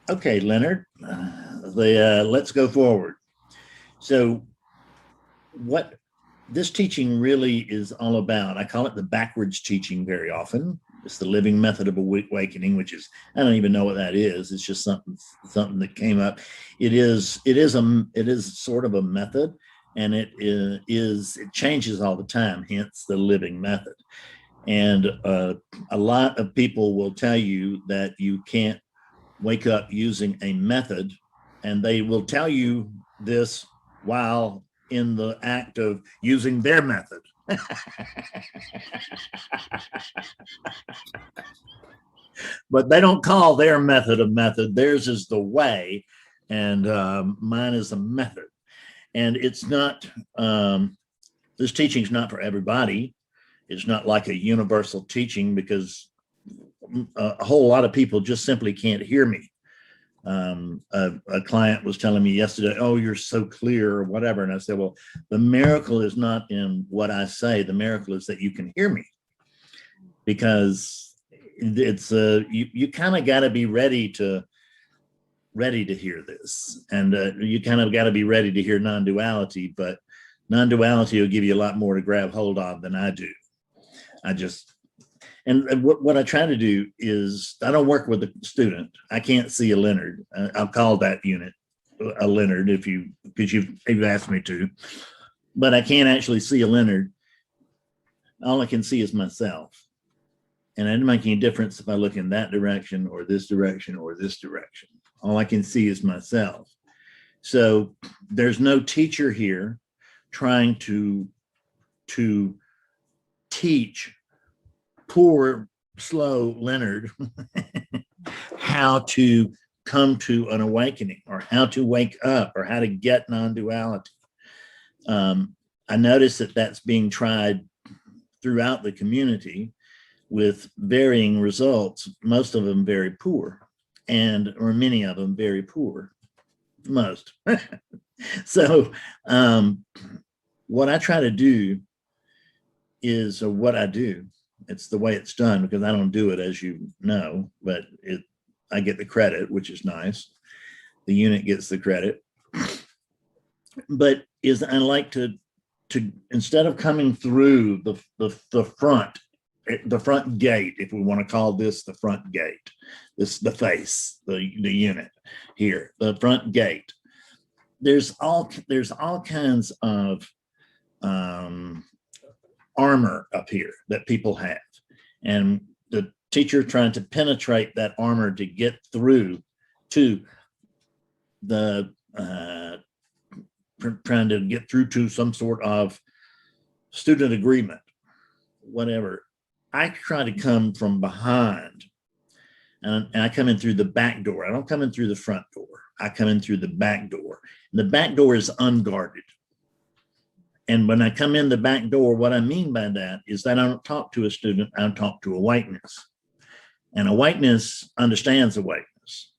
Okay, Leonard, let's go forward. So what this teaching really is all about, I call it the backwards teaching very often. It's the living method of awakening, which is, I don't even know what that is. It's just something that came up. It is sort of a method, and it changes all the time, hence the living method. And a lot of people will tell you that you can't wake up using a method, and they will tell you this while in the act of using their method. But they don't call their method a method. Theirs is the way, and mine is a method. And it's not, this teaching is not for everybody. It's not like a universal teaching, because a whole lot of people just simply can't hear me. A client was telling me yesterday, oh, you're so clear, or whatever. And I said, well, the miracle is not in what I say. The miracle is that you can hear me, because it's you kind of got to be ready to hear this. And you kind of got to be ready to hear non-duality, but non-duality will give you a lot more to grab hold of than I do. And what I try to do is, I don't work with a student. I can't see a Leonard. I'll call that unit a Leonard because you've asked me to, but I can't actually see a Leonard. All I can see is myself. And it doesn't make any difference if I look in that direction or this direction or this direction. All I can see is myself. So there's no teacher here trying to teach poor, slow Leonard how to come to an awakening, or how to wake up, or how to get non-duality. I notice that that's being tried throughout the community with varying results, most of them very poor, or many of them very poor, most. So what I try to do is, or what I do, it's the way it's done, because I don't do it, as you know, but I get the credit, which is nice. The unit gets the credit. But I like to instead of coming through the front gate, if we want to call this the front gate, the face, the unit here, the front gate. There's all kinds of armor up here that people have, and the teacher trying to penetrate that armor to get through to the trying to get through to some sort of student agreement, whatever. I try to come from behind, and I come in through the back door. I don't come in through the front door. I come in through the back door. And the back door is unguarded. And when I come in the back door, what I mean by that is that I don't talk to a student, I talk to a whiteness. And a whiteness understands a whiteness.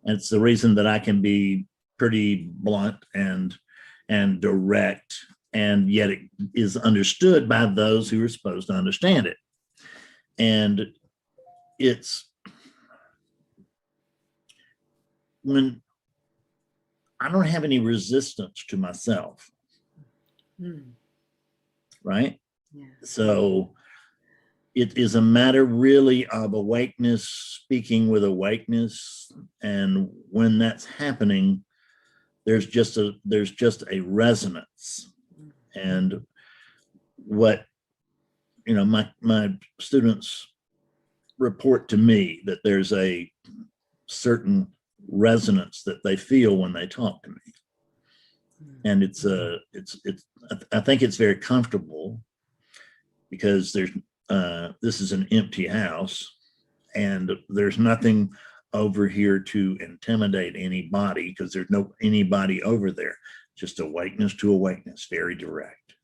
And it's the reason that I can be pretty blunt and direct, and yet it is understood by those who are supposed to understand it. And it's when I don't have any resistance to myself. Right? Yeah. So it is a matter really of awakeness, speaking with awakeness. And when that's happening, there's just a resonance. And what, my students report to me that there's a certain resonance that they feel when they talk to me. And I think it's very comfortable, because this is an empty house, and there's nothing over here to intimidate anybody, because there's no anybody over there. Just awakeness to awakeness, very direct.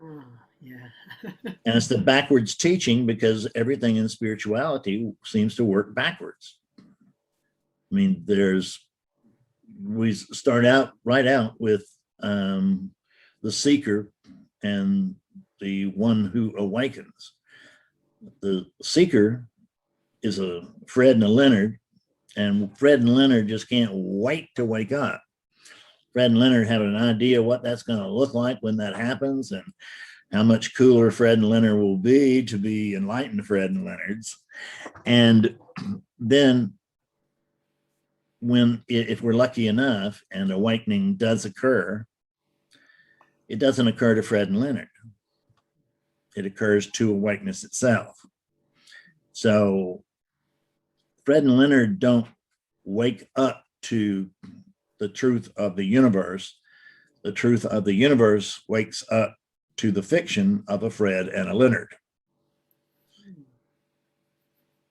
Oh, yeah. And it's the backwards teaching, because everything in spirituality seems to work backwards. I mean, we start out with the seeker and the one who awakens. The seeker is a Fred and a Leonard, And Fred and Leonard just can't wait to wake up. Fred and Leonard have an idea what that's going to look like when that happens, and how much cooler Fred and Leonard will be to be enlightened Fred and Leonards. And then if we're lucky enough and awakening does occur, it doesn't occur to Fred and Leonard. It occurs to awakeness itself. So Fred and Leonard don't wake up to the truth of the universe. The truth of the universe wakes up to the fiction of a Fred and a Leonard.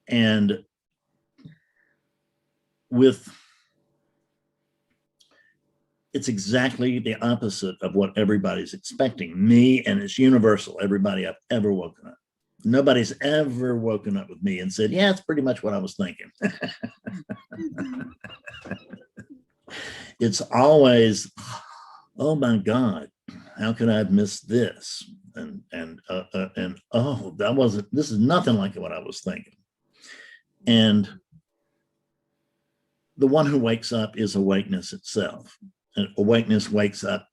And it's exactly the opposite of what everybody's expecting. Me, and it's universal, everybody I've ever woken up. Nobody's ever woken up with me and said, yeah, it's pretty much what I was thinking. It's always, oh my God, how could I have missed this? And oh, this is nothing like what I was thinking. And the one who wakes up is awakeness itself. And awakeness wakes up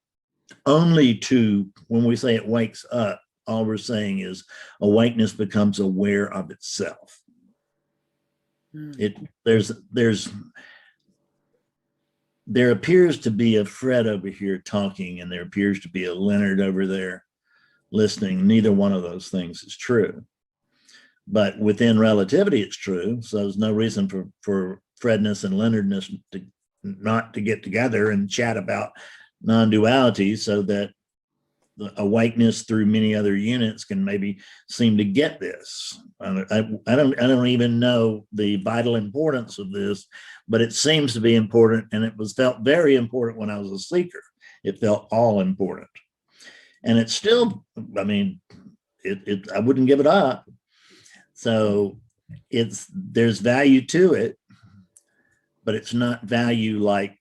only to, when we say it wakes up, all we're saying is awakeness becomes aware of itself. There appears to be a Fred over here talking, and there appears to be a Leonard over there listening. Neither one of those things is true. But within relativity, it's true. So there's no reason for Fredness and Leonardness not to get together and chat about non-duality, so that the awakeness through many other units can maybe seem to get this. I don't even know the vital importance of this, but it seems to be important, and it felt very important when I was a seeker. It felt all important, and it's still. I mean, I wouldn't give it up. So there's value to it, but it's not value like,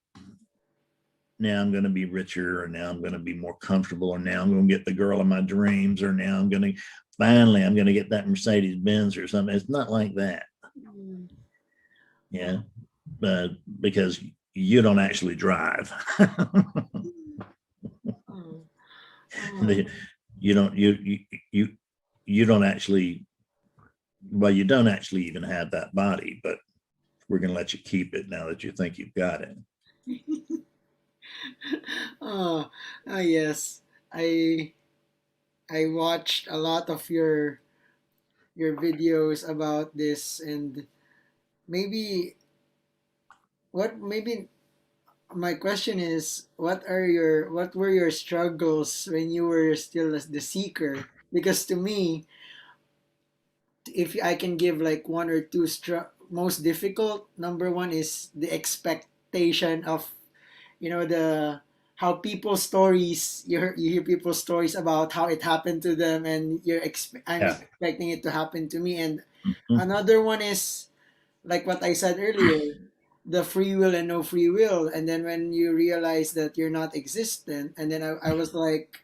now I'm going to be richer, or now I'm going to be more comfortable, or now I'm going to get the girl of my dreams, or now I'm going to get that Mercedes Benz or something. It's not like that. Yeah. Because you don't actually drive. You don't actually, well, you don't actually even have that body, but we're going to let you keep it now that you think you've got it. Yes. I watched a lot of your videos about this, and maybe my question is, what were your struggles when you were still the seeker? Because to me, if I can give like one or two most difficult, number one is the expectation of, the how people's stories, you hear people's stories about how it happened to them, and I'm expecting it to happen to me. And another one is like what I said earlier, the free will and no free will. And then when you realize that you're not existent, and then I was like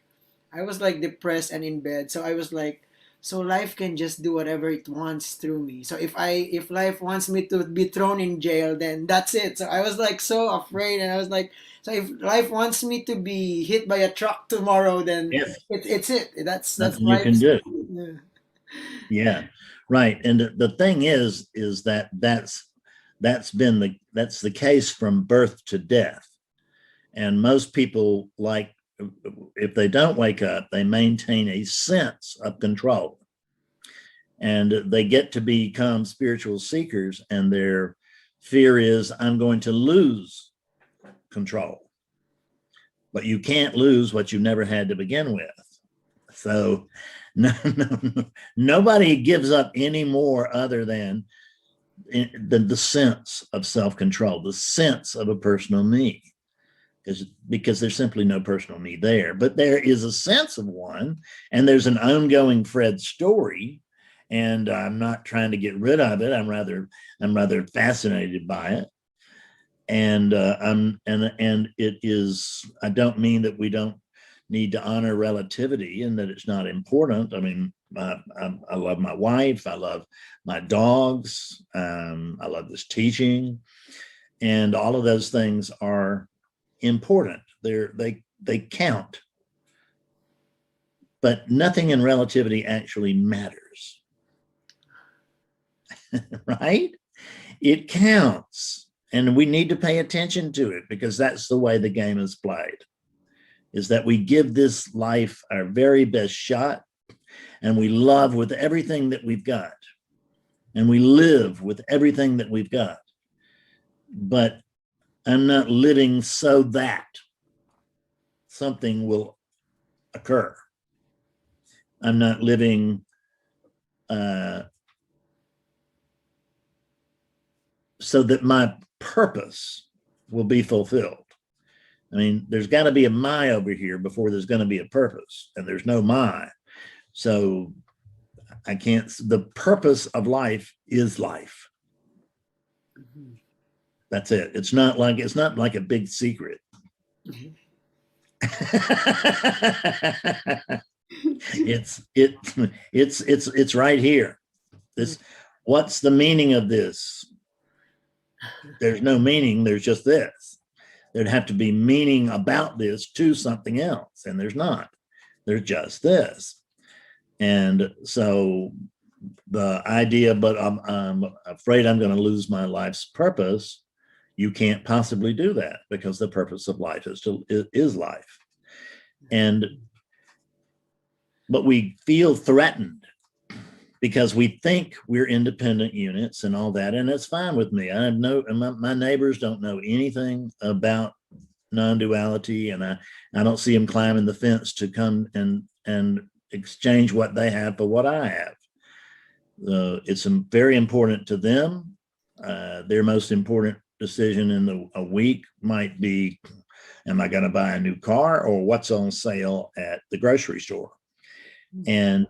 depressed and in bed. So I was like, so life can just do whatever it wants through me. So if life wants me to be thrown in jail, then that's it. So I was like so afraid, and I was like, so if life wants me to be hit by a truck tomorrow, then it's it. That's nothing life. You can do. Yeah. Yeah, right. And the thing is that that's the case from birth to death. And most people, like, if they don't wake up, they maintain a sense of control, and they get to become spiritual seekers, and their fear is, I'm going to lose control. But you can't lose what you never had to begin with. So nobody gives up any more other than the sense of self-control, the sense of a personal me, because there's simply no personal me there. But there is a sense of one, and there's an ongoing Fred story, and I'm not trying to get rid of it. I'm rather fascinated by it. And it is, I don't mean that we don't need to honor relativity and that it's not important. I mean, I love my wife. I love my dogs. I love this teaching, and all of those things are important. They count, but nothing in relativity actually matters, right? It counts, and we need to pay attention to it, because that's the way the game is played, is that we give this life our very best shot, and we love with everything that we've got, and we live with everything that we've got. But I'm not living so that something will occur. I'm not living so that my purpose will be fulfilled. I mean, there's got to be a my over here before there's going to be a purpose, and there's no my. So I can't, the purpose of life is life. Mhm. That's it. It's not like a big secret. Mhm. It's right here. This, what's the meaning of this? There's no meaning, there's just this. There'd have to be meaning about this to something else, and there's not. There's just this. And so the idea, but I'm afraid I'm going to lose my life's purpose. You can't possibly do that, because the purpose of life is life. But we feel threatened because we think we're independent units and all that, and it's fine with me. I have my neighbors don't know anything about non-duality, and I don't see them climbing the fence to come and exchange what they have for what I have. It's very important to them. Their most important decision in a week might be, am I going to buy a new car, or what's on sale at the grocery store? And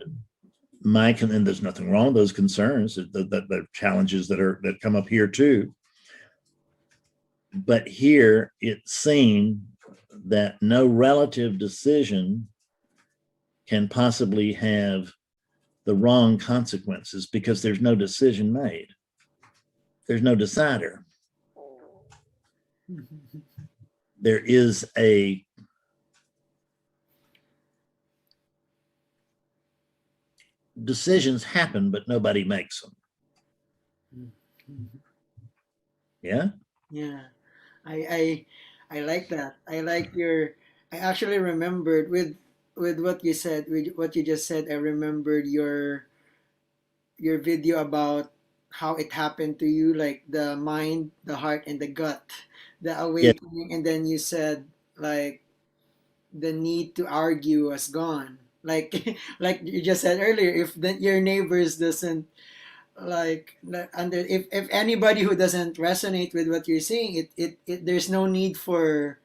and there's nothing wrong with those concerns, the challenges that come up here too. But here it's seen that no relative decision can possibly have the wrong consequences, because there's no decision made. There's no decider. There is a decisions happen, but nobody makes them. Yeah. Yeah, I like that. I actually remembered with what you said, with what you just said. I remembered your video about how it happened to you, like the mind, the heart, and the gut, the Yeah. awakening, and then you said like the need to argue was gone. Like like you just said earlier, if your neighbors doesn't like under, if anybody who doesn't resonate with what you're saying, there's no need for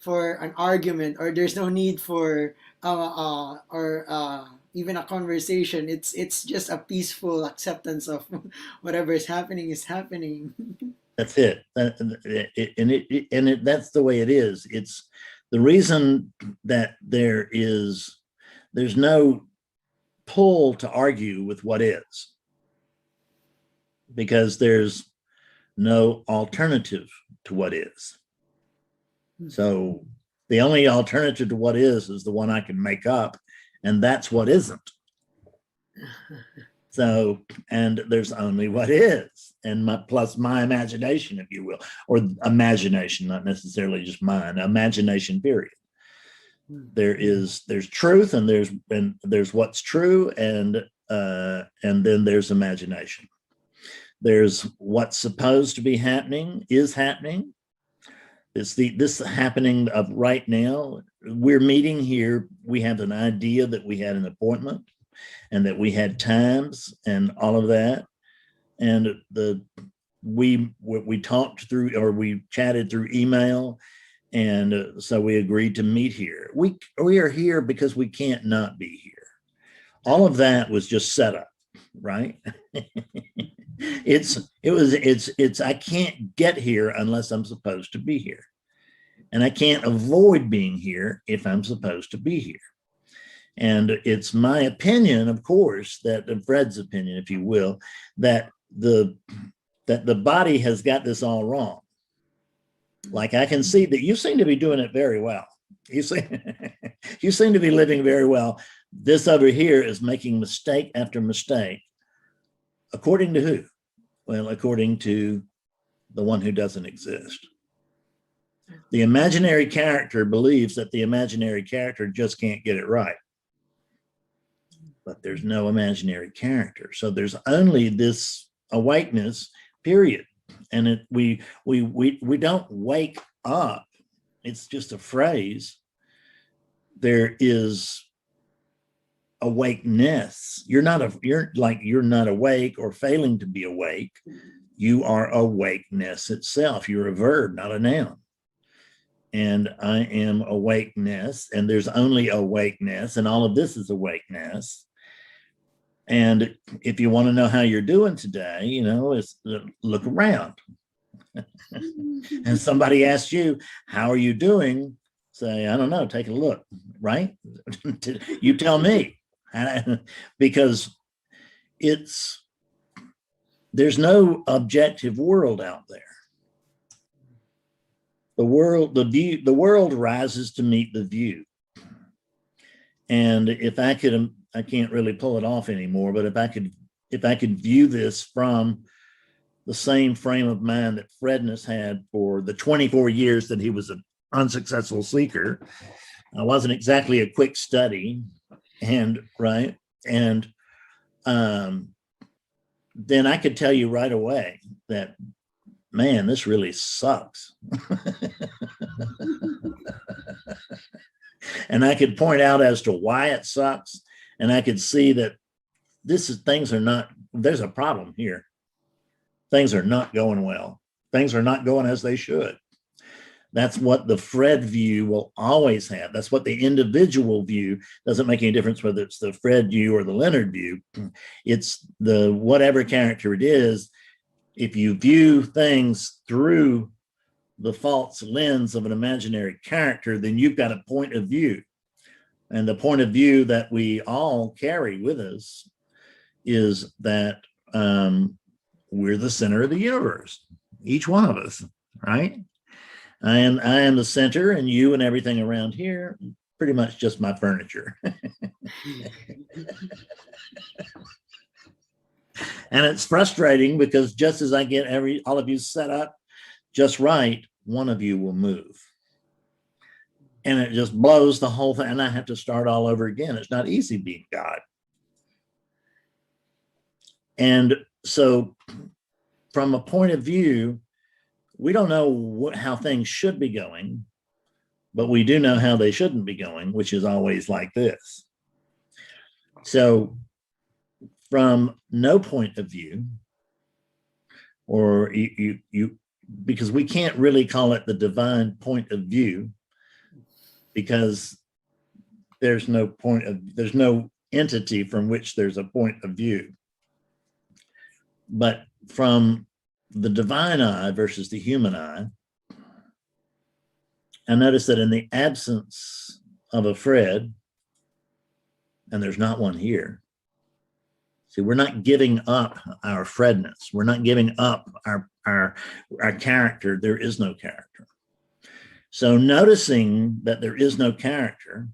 an argument, or there's no need for or even a conversation. It's just a peaceful acceptance of whatever is happening is happening. That's it. That's the way it is. It's the reason that there's no pull to argue with what is, because there's no alternative to what is. So the only alternative to what is the one I can make up, and that's what isn't. So, and there's only what is, and plus my imagination, if you will, or imagination, not necessarily just mine, imagination, period. There's truth, and there's what's true, and then there's imagination. There's what's supposed to be happening is happening. It's this happening of right now. We're meeting here. We have an idea that we had an appointment, and that we had times and all of that. And we talked through, or we chatted through email. And so we agreed to meet here. We are here because we can't not be here. All of that was just set up, right? It's I can't get here unless I'm supposed to be here. And I can't avoid being here if I'm supposed to be here. And it's my opinion, of course, that Fred's opinion, if you will, that the body has got this all wrong. Like I can see that you seem to be doing it very well. You seem to be living very well. This over here is making mistake after mistake. According to who? Well, according to the one who doesn't exist. The imaginary character believes that the imaginary character just can't get it right. But there's no imaginary character. So there's only this awakeness, period. And we don't wake up. It's just a phrase. There is awakeness. You're not awake or failing to be awake. You are awakeness itself. You're a verb, not a noun. And I am awakeness, and there's only awakeness, and all of this is awakeness. And if you want to know how you're doing today, you know, it's look around. And somebody asks you, how are you doing? Say, I don't know, take a look, right? You tell me. Because there's no objective world out there. The world rises to meet the view. And if I could, I can't really pull it off anymore, but if I could view this from the same frame of mind that Fredness had for the 24 years that he was an unsuccessful seeker, I wasn't exactly a quick study, and right. And then I could tell you right away that, man, this really sucks. And I could point out as to why it sucks. And I could see that there's a problem here. Things are not going well. Things are not going as they should. That's what the Fred view will always have. That's what the individual view, doesn't make any difference whether it's the Fred view or the Leonard view. It's the whatever character it is. If you view things through the false lens of an imaginary character, then you've got a point of view. And the point of view that we all carry with us is that we're the center of the universe, each one of us, right? I am the center, and you and everything around here, pretty much just my furniture. And it's frustrating because just as I get all of you set up just right, one of you will move. And it just blows the whole thing. And I have to start all over again. It's not easy being God. And so from a point of view, we don't know how things should be going, but we do know how they shouldn't be going, which is always like this. So from no point of view, or because we can't really call it the divine point of view, because there's no entity from which there's a point of view. But from the divine eye versus the human eye, I notice that in the absence of a Fred, and there's not one here. See, we're not giving up our Fredness. We're not giving up our character. There is no character. So noticing that there is no character,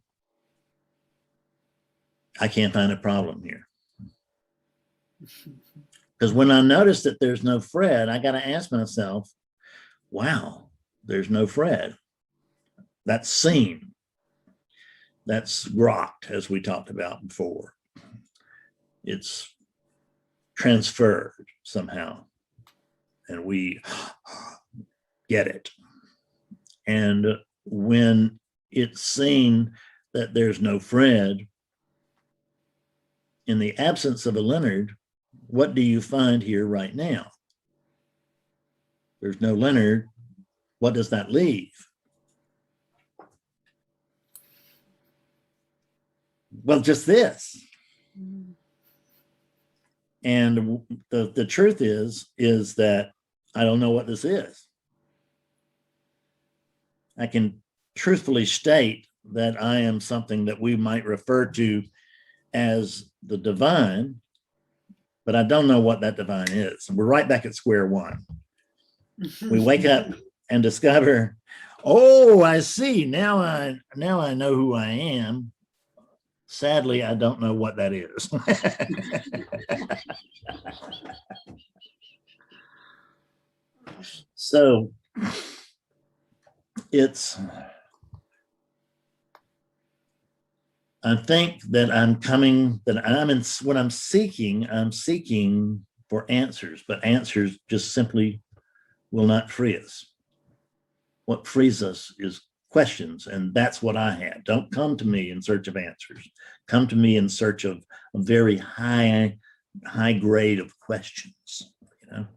I can't find a problem here. Because when I notice that there's no Fred, I got to ask myself, wow, there's no Fred. That's seen. That's rocked, as we talked about before. It's transferred somehow, and we get it. And when it's seen that there's no Fred, in the absence of a Leonard, what do you find here right now? There's no Leonard. What does that leave? Well, just this. And the truth is that I don't know what this is. I can truthfully state that I am something that we might refer to as the divine, but I don't know what that divine is. We're right back at square one. We wake up and discover, oh, I see. Now I know who I am. Sadly, I don't know what that is. So it's, I think that what I'm seeking for answers, but answers just simply will not free us. What frees us is questions, and that's what I have. Don't come to me in search of answers. Come to me in search of a very high grade of questions. You know,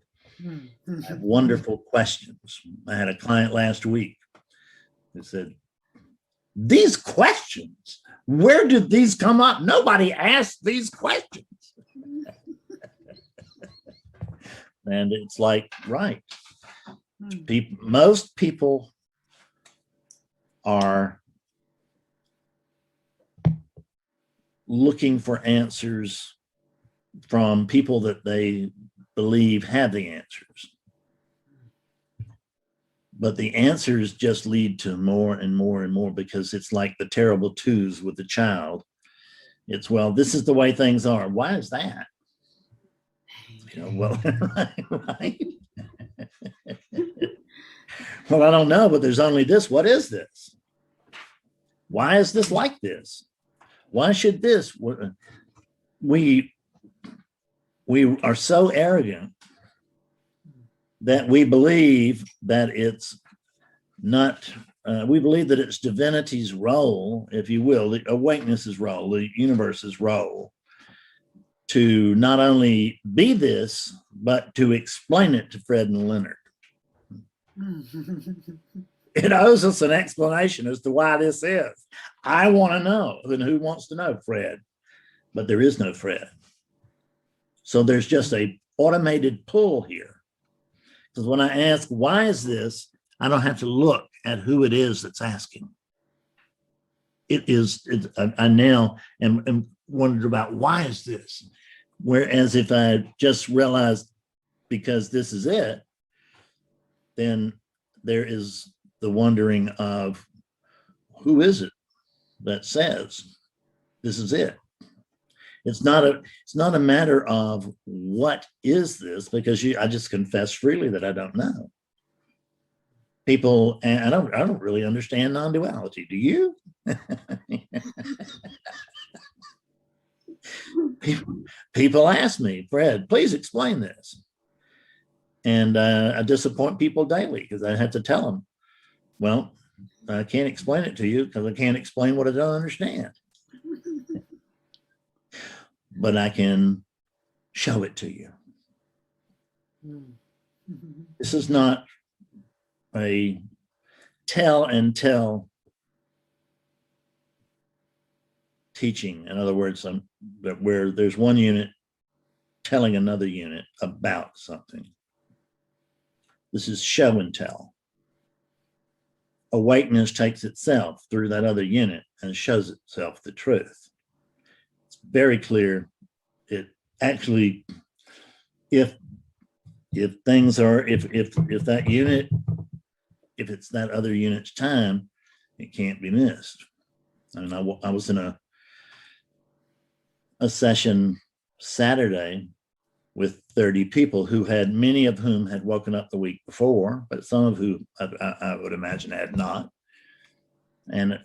I have wonderful questions. I had a client last week who said, "These questions, where did these come up? Nobody asked these questions." And it's like, right. Most people are looking for answers from people that they believe have the answers. But the answers just lead to more and more and more, because it's like the terrible twos with the child. It's, well, this is the way things are. Why is that? You know, well, right? Well, I don't know, but there's only this. What is this? Why is this like this? Why should this? We are so arrogant that we believe that it's not, we believe that it's divinity's role, if you will, the awakeness's role, the universe's role, to not only be this, but to explain it to Fred and Leonard. It owes us an explanation as to why this is. I want to know. Then who wants to know? Fred. But there is no Fred. So there's just a automated pull here. Because when I ask, why is this? I don't have to look at who it is that's asking. I now am wondered about, why is this? Whereas if I just realized because this is it, then there is the wondering of, who is it that says this is it? It's not a matter of what is this, because I just confess freely that I don't know. People, and I don't really understand non-duality. Do you? People ask me, Fred, please explain this. And I disappoint people daily, because I have to tell them, well, I can't explain it to you because I can't explain what I don't understand. But I can show it to you. This is not a tell and tell teaching. In other words, where there's one unit telling another unit about something. This is show and tell. Awakeness takes itself through that other unit and shows itself the truth. It's very clear. It actually, if things are, if that unit, if it's that other unit's time, it can't be missed. I mean, I was in a session Saturday with 30 people many of whom had woken up the week before, but some of whom I would imagine had not. And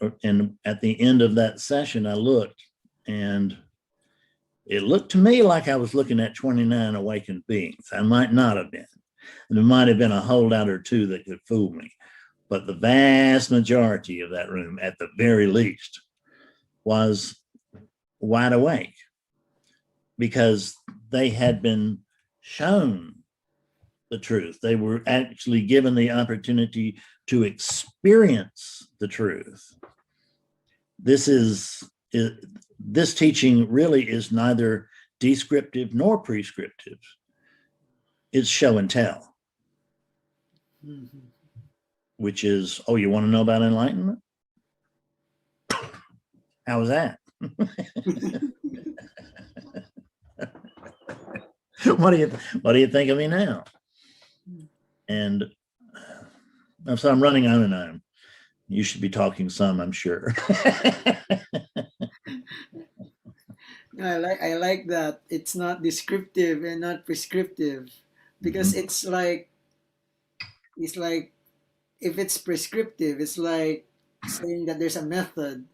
at the end of that session, I looked, and it looked to me like I was looking at 29 awakened beings. I might not have been. And there might have been a holdout or two that could fool me. But the vast majority of that room, at the very least, was wide awake, because they had been shown the truth. They were actually given the opportunity to experience the truth. This teaching really is neither descriptive nor prescriptive. It's show and tell. Which is, oh, you want to know about enlightenment? How was that? What do you think of me now? And so I'm running on and on. You should be talking some, I'm sure. I like that it's not descriptive and not prescriptive, because it's like if it's prescriptive, it's like saying that there's a method.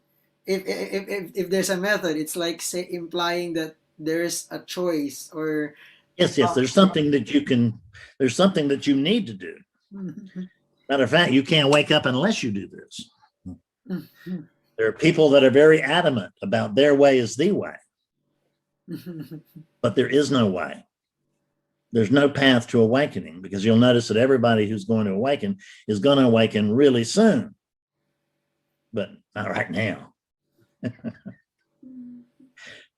If there's a method, it's like implying that there's a choice or Yes, there's something that there's something that you need to do. Matter of fact, you can't wake up unless you do this. There are people that are very adamant about their way is the way, but there is no way. There's no path to awakening, because you'll notice that everybody who's going to awaken is going to awaken really soon, but not right now.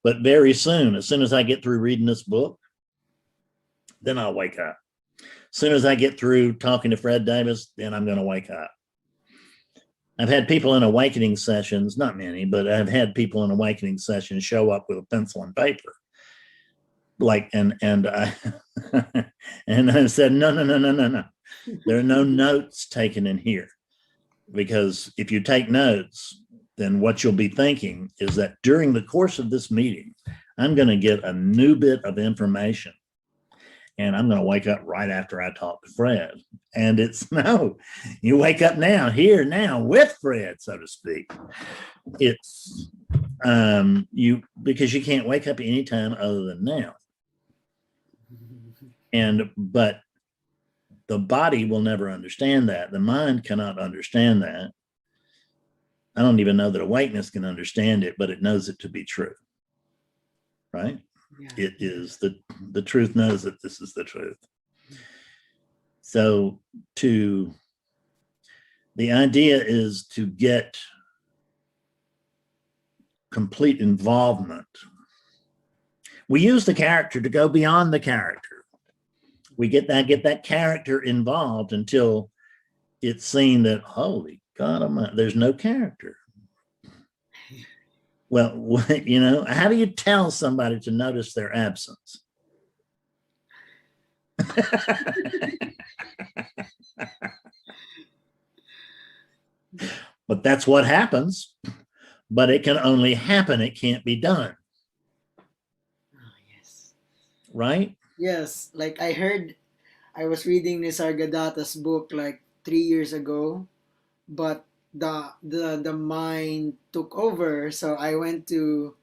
But very soon, as soon as I get through reading this book, then I'll wake up. As soon as I get through talking to Fred Davis, then I'm going to wake up. I've had people in awakening sessions, not many, but I've had people in awakening sessions show up with a pencil and paper. Like, and I and I said, no. There are no notes taken in here, because if you take notes, then what you'll be thinking is that during the course of this meeting, I'm going to get a new bit of information, and I'm going to wake up right after I talk to Fred. And it's no, you wake up now, here, now with Fred, so to speak. It's because you can't wake up anytime other than now. But the body will never understand that. The mind cannot understand that. I don't even know that awakeness can understand it, but it knows it to be true. Right? Yeah. It is the truth knows that this is the truth. So the idea is to get complete involvement. We use the character to go beyond the character. We get that character involved until it's seen that, holy God, there's no character. Well, how do you tell somebody to notice their absence? But that's what happens. But it can only happen. It can't be done. Oh, yes. Right? Yes. Like I was reading Nisargadatta's book like 3 years ago, but the mind took over. So I went to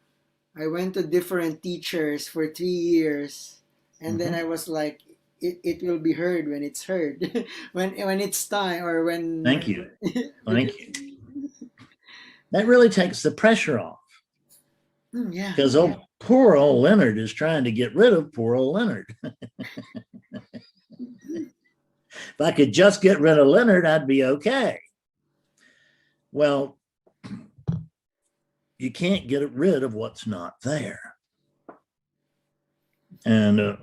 different teachers for 3 years, and then I was like, it will be heard when it's heard, when it's time, or when. Thank you. Thank you. That really takes the pressure off. Yeah. Because poor old Leonard is trying to get rid of poor old Leonard. If I could just get rid of Leonard, I'd be okay. Well, you can't get rid of what's not there. And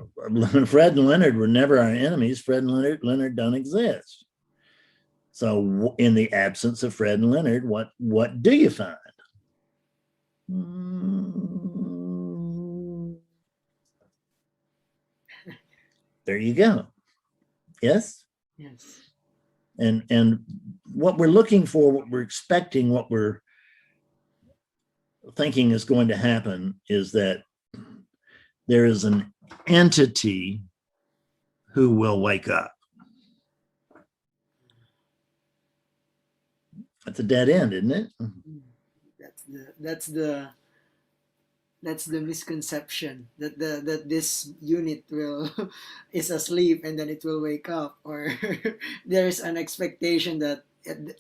Fred and Leonard were never our enemies. Fred and Leonard don't exist. So in the absence of Fred and Leonard, what do you find? There you go. Yes? Yes. And what we're looking for, what we're expecting, what we're thinking is going to happen is that there is an entity who will wake up. That's a dead end, isn't it? That's the misconception that this unit is asleep and then it will wake up, or there's an expectation that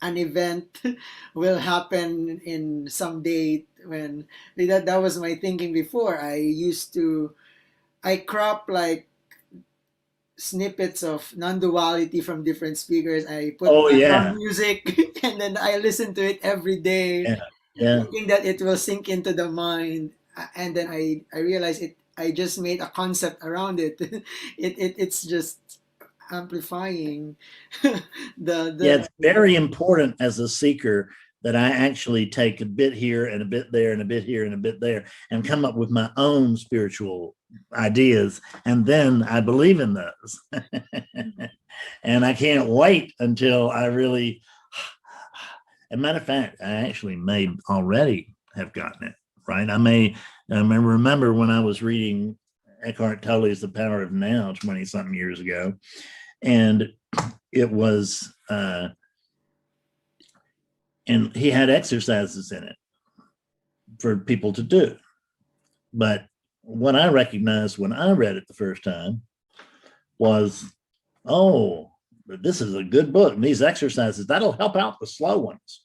an event will happen in some date. When that was my thinking before. I crop like snippets of non-duality from different speakers. I put background music and then I listen to it every day, thinking that it will sink into the mind. And then I realized I just made a concept around it. It's just amplifying it's very important as a seeker that I actually take a bit here and a bit there and a bit here and a bit there and come up with my own spiritual ideas. And then I believe in those. And I can't wait until I really, as a matter of fact, I actually may already have gotten it, right? I remember when I was reading Eckhart Tolle's The Power of Now 20 something years ago, and it was, and he had exercises in it for people to do. But what I recognized when I read it the first time was, oh, this is a good book. And these exercises, that'll help out the slow ones.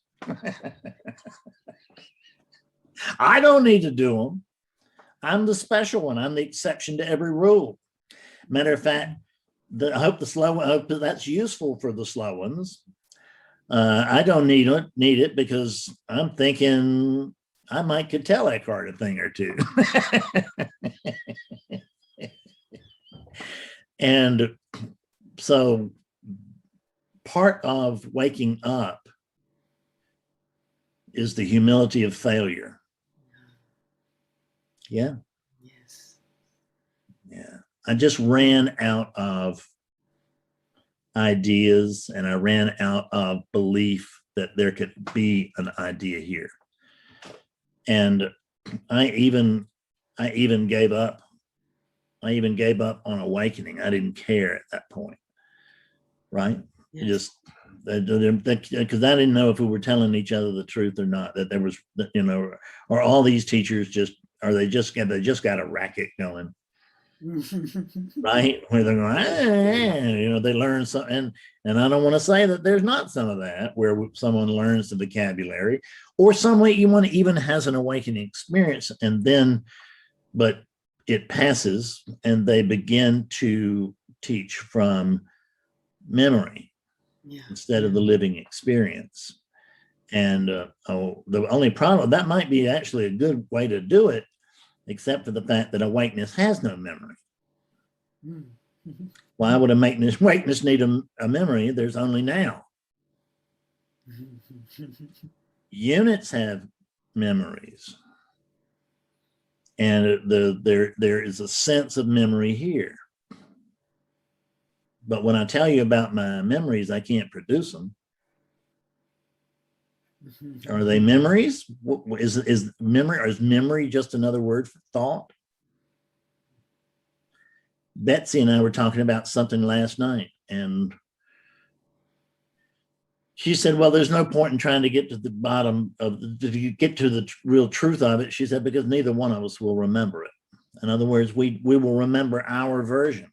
I don't need to do them. I'm the special one. I'm the exception to every rule. Matter of fact, I hope that's useful for the slow ones. I don't need it because I'm thinking I might could tell Eckhart a thing or two. And so part of waking up is the humility of failure. Yeah. Yes. Yeah. I just ran out of ideas and I ran out of belief that there could be an idea here. And I even gave up. I even gave up on awakening. I didn't care at that point. Right? Yes. Just because I didn't know if we were telling each other the truth or not, that there was, or all these teachers they just got a racket going. Right, where they're going, they learn something, and I don't want to say that there's not some of that where someone learns the vocabulary, or someone even has an awakening experience, and then, but it passes, and they begin to teach from memory instead of the living experience. And the only problem, that might be actually a good way to do it, except for the fact that awakeness has no memory. Why would awakeness need a memory? There's only now. Units have memories, and there is a sense of memory here. But when I tell you about my memories, I can't produce them. Are they memories? Is memory just another word for thought? Betsy and I were talking about something last night, and she said, well, there's no point in trying to get to the bottom of get to the real truth of it. She said, because neither one of us will remember it. In other words, we will remember our version.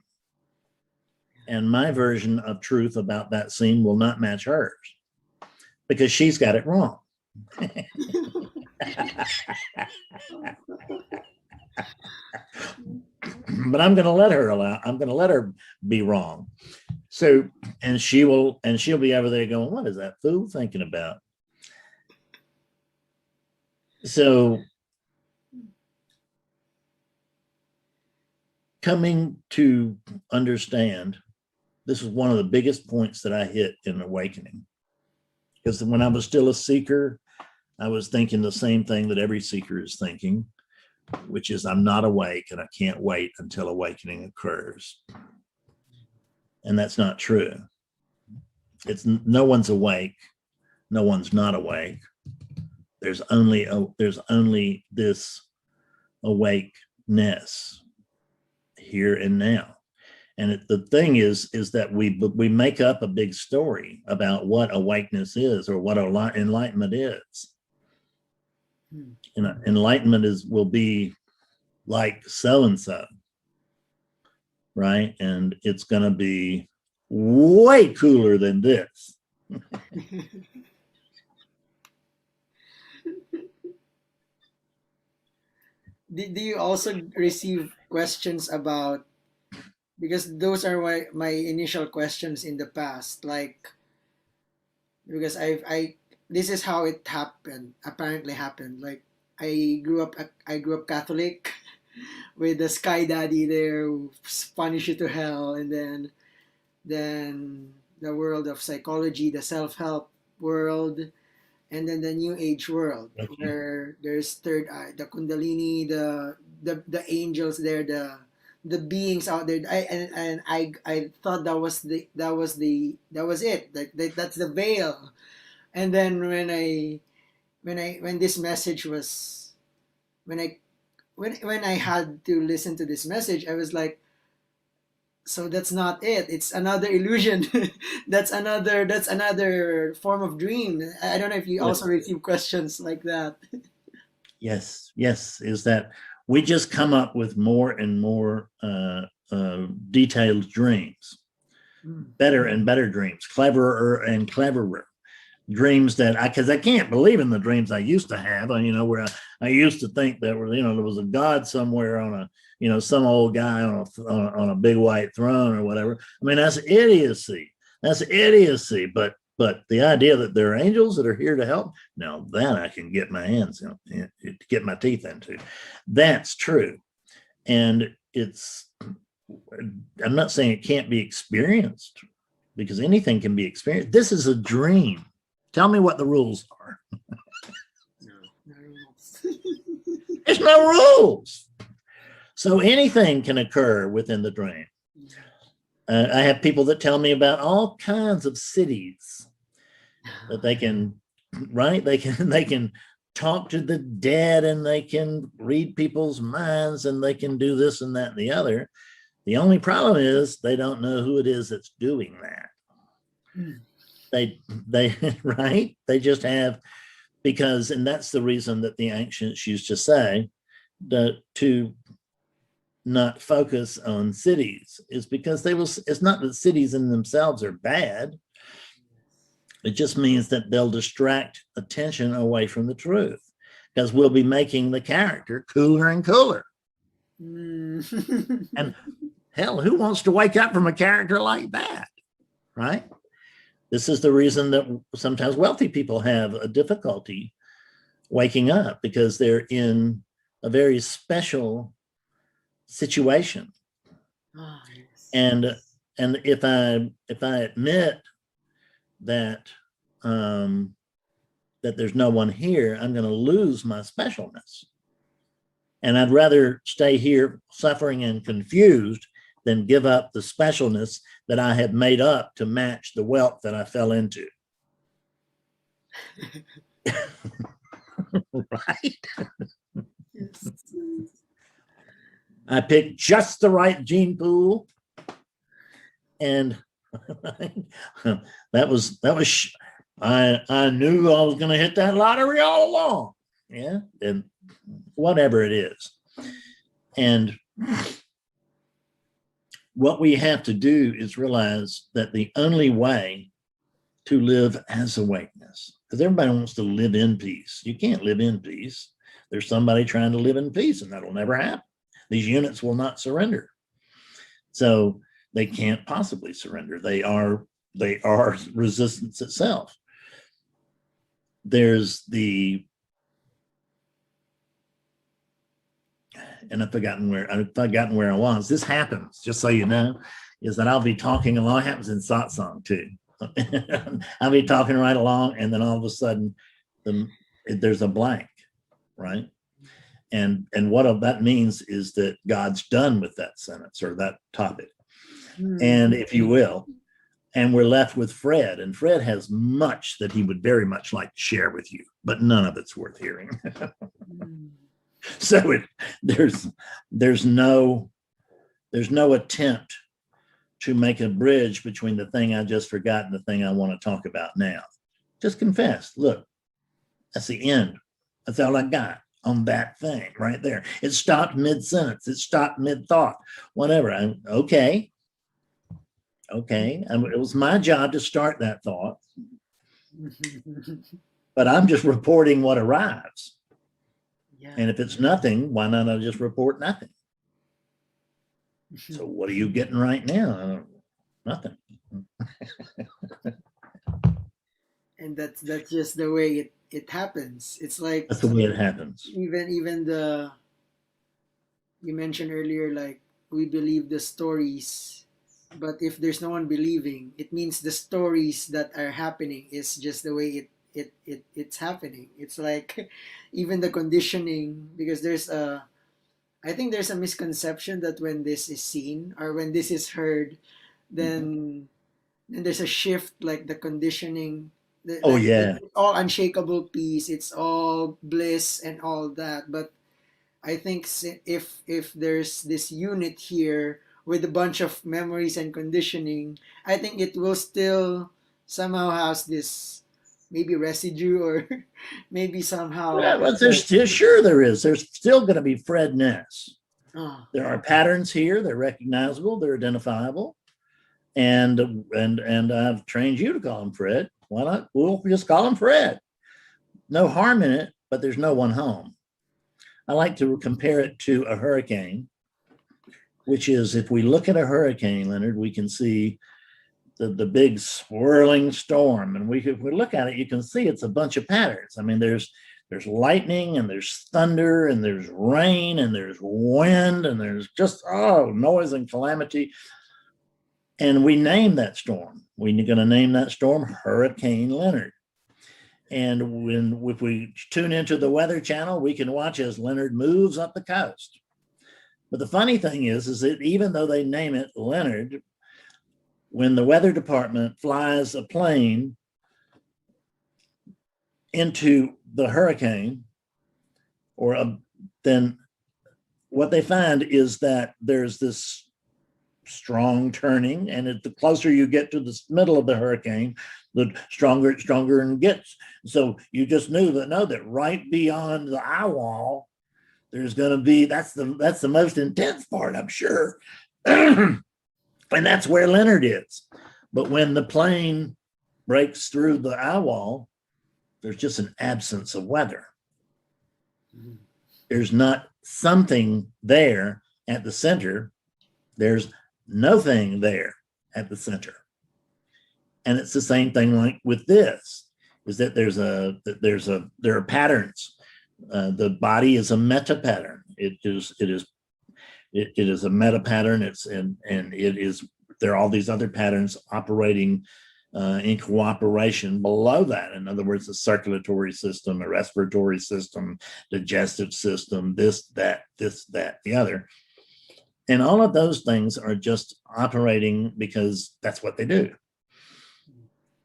And my version of truth about that scene will not match hers because she's got it wrong. But I'm going to let her be wrong. So, and she'll be over there going, what is that fool thinking about? So coming to understand, this is one of the biggest points that I hit in awakening. Because when I was still a seeker, I was thinking the same thing that every seeker is thinking, which is I'm not awake and I can't wait until awakening occurs. And that's not true. It's no one's awake. No one's not awake. There's only this awakeness here and now. And the thing is that we make up a big story about what awakeness is or what enlightenment is. Enlightenment will be like so-and-so, right? And it's going to be way cooler than this. Do you also receive questions about, because those are my initial questions in the past, like, because I this is how it apparently happened. Like I grew up Catholic with the Sky Daddy there who punish you to hell, and then the world of psychology, the self-help world, and then the New Age world Okay. where there's third eye, the Kundalini, the angels there, the beings out there. I thought that was it. That's the veil. And then when this message was when I when I had to listen to this message, I was like, so that's not it. It's another illusion. That's another form of dream. I don't know if you also Yes. receive questions like that. Yes. Yes. Is that we just come up with more and more detailed dreams, Mm. better and better dreams, cleverer and cleverer dreams that because I can't believe in the dreams I used to have. Where I used to think that there was a God somewhere on a some old guy on a big white throne or whatever. I mean, that's idiocy. That's idiocy. But the idea that there are angels that are here to help, now that I can get my hands to get my teeth into. That's true. And I'm not saying it can't be experienced, because anything can be experienced. This is a dream. Tell me what the rules are. No, no rules. There's no rules. So anything can occur within the dream. I have people that tell me about all kinds of cities that they can, right? They can talk to the dead, and they can read people's minds, and they can do this and that and the other. The only problem is they don't know who it is that's doing that. Mm. They right? They just have, because, and that's the reason that the ancients used to say that to not focus on cities is because it's not that cities in themselves are bad. It just means that they'll distract attention away from the truth, because we'll be making the character cooler and cooler. Mm. And hell, who wants to wake up from a character like that? Right? This is the reason that sometimes wealthy people have a difficulty waking up, because they're in a very special situation. Ah, yes. And if I admit that that there's no one here, I'm going to lose my specialness. And I'd rather stay here suffering and confused than give up the specialness that I have made up to match the wealth that I fell into. Right? Yes. I picked just the right gene pool, and that was I knew I was going to hit that lottery all along. Yeah, and whatever it is. And what we have to do is realize that the only way to live as awakeness, because everybody wants to live in peace. You can't live in peace. There's somebody trying to live in peace, and that'll never happen. These units will not surrender. So they can't possibly surrender. They are resistance itself. There's and I've forgotten where I was. This happens, just so you know, is that I'll be talking along. It happens in satsang too. I'll be talking right along, and then all of a sudden there's a blank, right? And what that means is that God's done with that sentence or that topic. And if you will, and we're left with Fred, and Fred has much that he would very much like to share with you, but none of it's worth hearing. So there's no attempt to make a bridge between the thing I just forgot and the thing I want to talk about now. Just confess. Look, that's the end. That's all I got on that thing right there. It stopped mid-sentence. It stopped mid-thought. Whatever. Okay. It was my job to start that thought, but I'm just reporting what arrives. Yeah. And if it's nothing, why not I just report nothing? So what are you getting right now? Nothing. And that's just the way it happens. It's like That's the way it happens. even you mentioned earlier, like we believe the stories, but if there's no one believing, it means the stories that are happening is just the way it's happening. It's like even the conditioning, because there's a, I think there's a misconception that when this is seen or when this is heard, then there's a shift, like the conditioning, Oh like yeah. it's all unshakable peace, it's all bliss and all that. But I think if there's this unit here with a bunch of memories and conditioning, I think it will still somehow has this maybe residue, or maybe somehow Well, it's there's like, still, sure there is. There's still going to be Fredness. oh, There are patterns here. They're recognizable. They're identifiable. And I've trained you to call him Fred. Why not? We'll just call him Fred. No harm in it, but there's no one home. I like to compare it to a hurricane, which is if we look at a hurricane, Leonard, we can see the big swirling storm. And if we look at it, you can see it's a bunch of patterns. I mean, there's lightning and there's thunder and there's rain and there's wind and there's just noise and calamity. And we name that storm. We're going to name that storm Hurricane Leonard. And if we tune into the Weather Channel, we can watch as Leonard moves up the coast. But the funny thing is that even though they name it Leonard, when the weather department flies a plane into the hurricane, then what they find is that there's this strong turning, and the closer you get to the middle of the hurricane, the stronger it gets. So you just know that right beyond the eye wall, there's going to be that's the most intense part, I'm sure, and that's where Leonard is. But when the plane breaks through the eye wall, there's just an absence of weather. There's not something there at the center. There's nothing there at the center. And it's the same thing like with this, is that there are patterns. The body is a meta pattern. It is a meta pattern. There are all these other patterns operating in cooperation below that. In other words, the circulatory system, the respiratory system, digestive system, this, that, the other. And all of those things are just operating because that's what they do.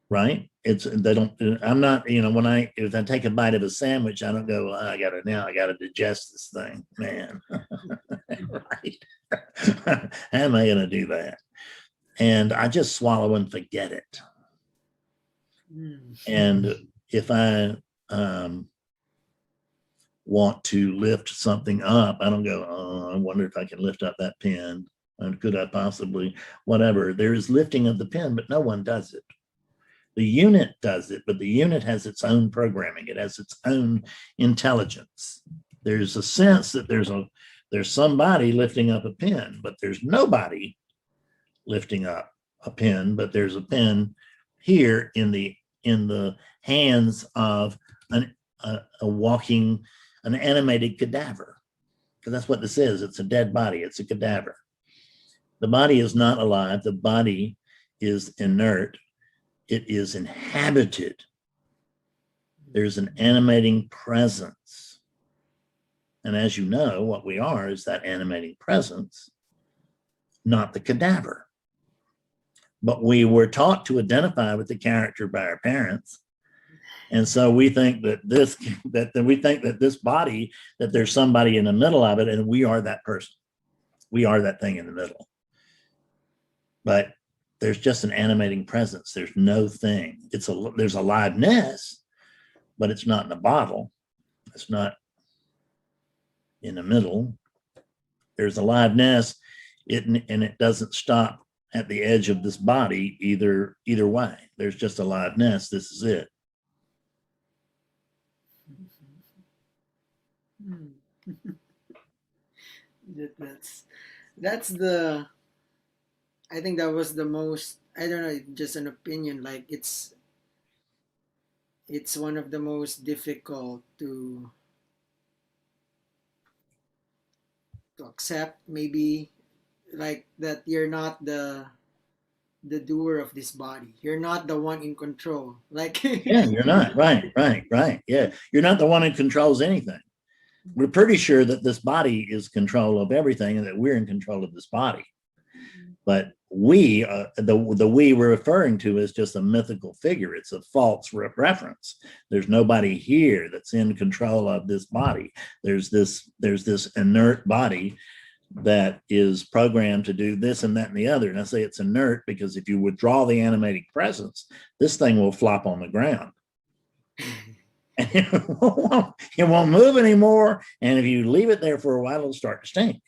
Right? I'm not, if I take a bite of a sandwich, I don't go, I gotta digest this thing, man. Right? How am I gonna do that? And I just swallow and forget it. And if I want to lift something up, I don't go, I wonder if I can lift up that pen. Could I possibly, whatever. There is lifting of the pen, but no one does it. The unit does it, but the unit has its own programming. It has its own intelligence. There's a sense that there's somebody lifting up a pen, but there's nobody lifting up a pen, but there's a pen here in the hands of a walking, an animated cadaver. Because that's what this is. It's a dead body. It's a cadaver. The body is not alive. The body is inert. It is inhabited. There's an animating presence. And as you know, what we are is that animating presence, not the cadaver. But we were taught to identify with the character by our parents. And so we think that this body, that there's somebody in the middle of it, and we are that person. We are that thing in the middle. But there's just an animating presence. There's no thing. There's aliveness, but it's not in a bottle. It's not in the middle. There's aliveness, and it doesn't stop at the edge of this body either way. There's just aliveness. This is it. that's the, I think that was the most, I don't know, just an opinion, like it's one of the most difficult to accept, maybe, like that you're not the the doer of this body. You're not the one in control. Like Yeah, you're not. Right. Yeah. You're not the one who controls anything. We're pretty sure that this body is control of everything and that we're in control of this body. But we, the we we're referring to is just a mythical figure. It's a false reference. There's nobody here that's in control of this body. There's this inert body that is programmed to do this and that and the other. And I say it's inert because if you withdraw the animating presence, this thing will flop on the ground. And it won't move anymore. And if you leave it there for a while, it'll start to stink.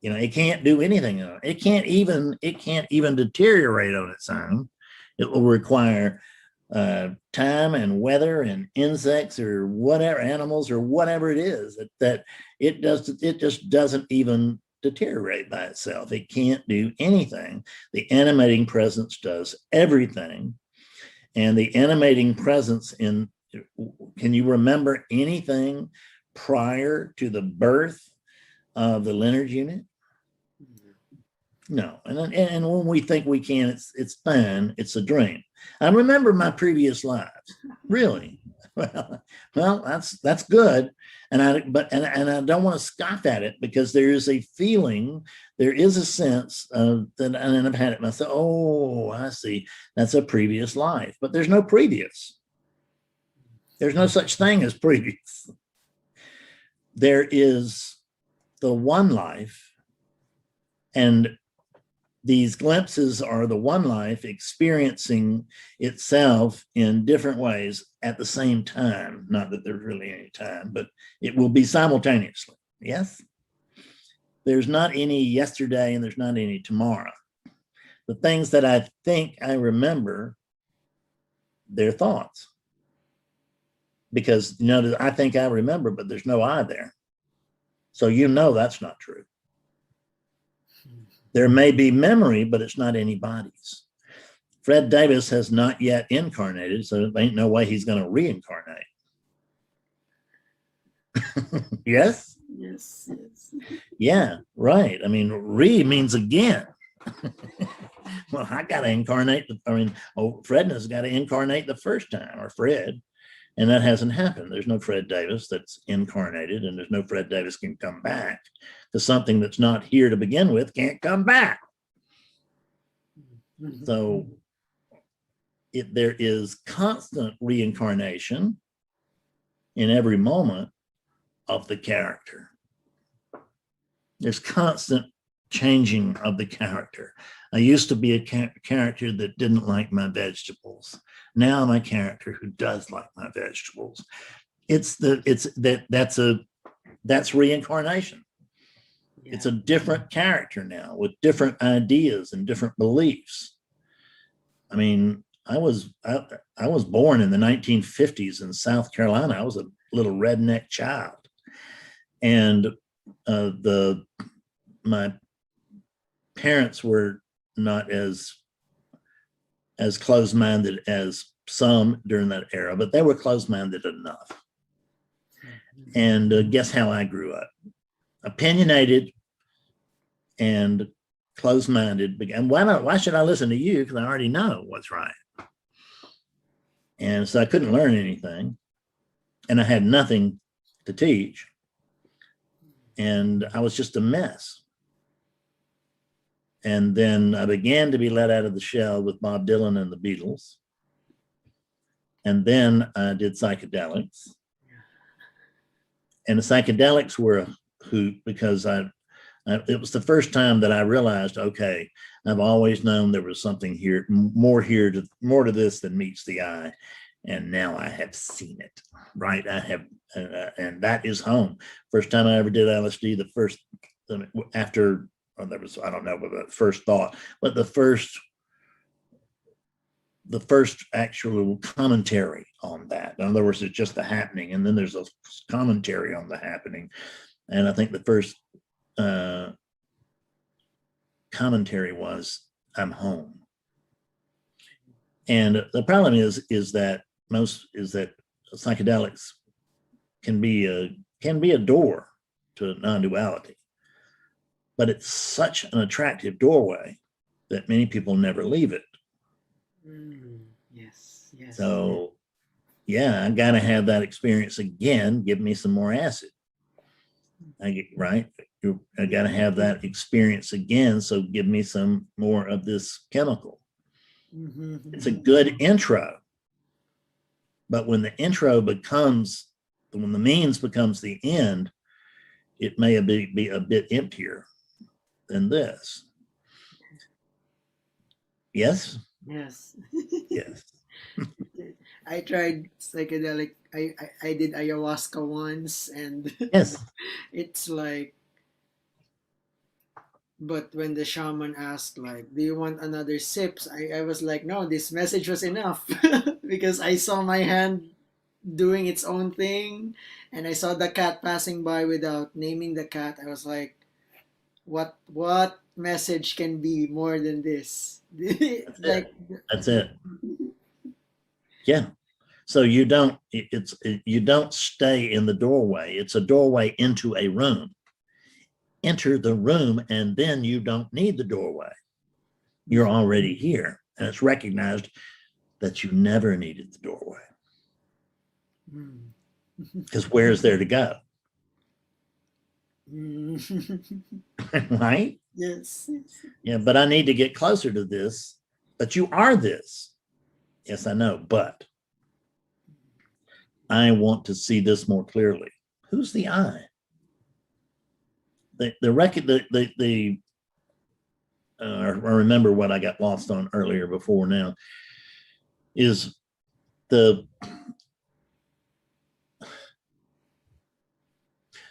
You know, it can't do anything. It can't even deteriorate on its own. It will require time and weather and insects or whatever, animals or whatever it is that it just doesn't even deteriorate by itself. It can't do anything. The animating presence does everything. And the animating presence can you remember anything prior to the birth of the Leonard unit? No. And when we think we can, it's fun. It's a dream. I remember my previous lives. Really. Well, that's good. And I don't want to scoff at it because there is a feeling, there is a sense of that, and I've had it myself. Oh, I see. That's a previous life, but there's no previous. There's no such thing as previous. There is the one life, and these glimpses are the one life experiencing itself in different ways at the same time. Not that there's really any time, but it will be simultaneously. Yes? There's not any yesterday and there's not any tomorrow. The things that I think I remember, they're thoughts. Because, you know, I think I remember, but there's no I there. So you know that's not true. There may be memory, but it's not anybody's. Fred Davis has not yet incarnated, so there ain't no way he's going to reincarnate. Yes? Yes. Yeah, right. I mean, re means again. Well, I got to incarnate. Fred has got to incarnate the first time, or Fred. And that hasn't happened. There's no Fred Davis that's incarnated, and there's no Fred Davis can come back. Because something that's not here to begin with can't come back. So there is constant reincarnation in every moment of the character. There's constant changing of the character. I used to be a character that didn't like my vegetables. Now I'm a character who does like my vegetables. That's reincarnation. Yeah. It's a different character now with different ideas and different beliefs. I mean, I was born in the 1950s in South Carolina. I was a little redneck child, and my parents were not as closed-minded as some during that era, but they were closed-minded enough. And guess how I grew up? Opinionated and closed-minded. And why should I listen to you? Because I already know what's right. And so I couldn't learn anything, and I had nothing to teach, and I was just a mess. And then I began to be let out of the shell with Bob Dylan and the Beatles. And then I did psychedelics. And the psychedelics were a hoot because it was the first time that I realized, okay, I've always known there was something here, more to this than meets the eye. And now I have seen it, right? I have, and that is home. First time I ever did LSD, after, there was, I don't know what the first thought, but the first actual commentary on that. In other words, it's just the happening, and then there's a commentary on the happening. And I think the first commentary was, I'm home. And the problem is that psychedelics can be a door to non-duality, but it's such an attractive doorway that many people never leave it. Yes, yes. So yeah, I got to have that experience again. Give me some more acid. Right? I got to have that experience again. So give me some more of this chemical. It's a good intro. But when the intro becomes, when the means becomes the end, it may be a bit emptier than this. Yes? Yes. Yes. I tried psychedelic. I did ayahuasca once, and Yes. it's like, but when the shaman asked, like, do you want another sips? I was like, no, this message was enough because I saw my hand doing its own thing, and I saw the cat passing by without naming the cat. I was like, what message can be more than this? That's Like, it. That's it. Yeah. So you don't, you don't stay in the doorway. It's a doorway into a room. Enter the room, and then you don't need the doorway. You're already here, and it's recognized that you never needed the doorway. Because where's there to go? Right? Yes. Yeah, but I need to get closer to this. But you are this. Yes, I know, but I want to see this more clearly. Who's the I? I remember what I got lost on earlier before now is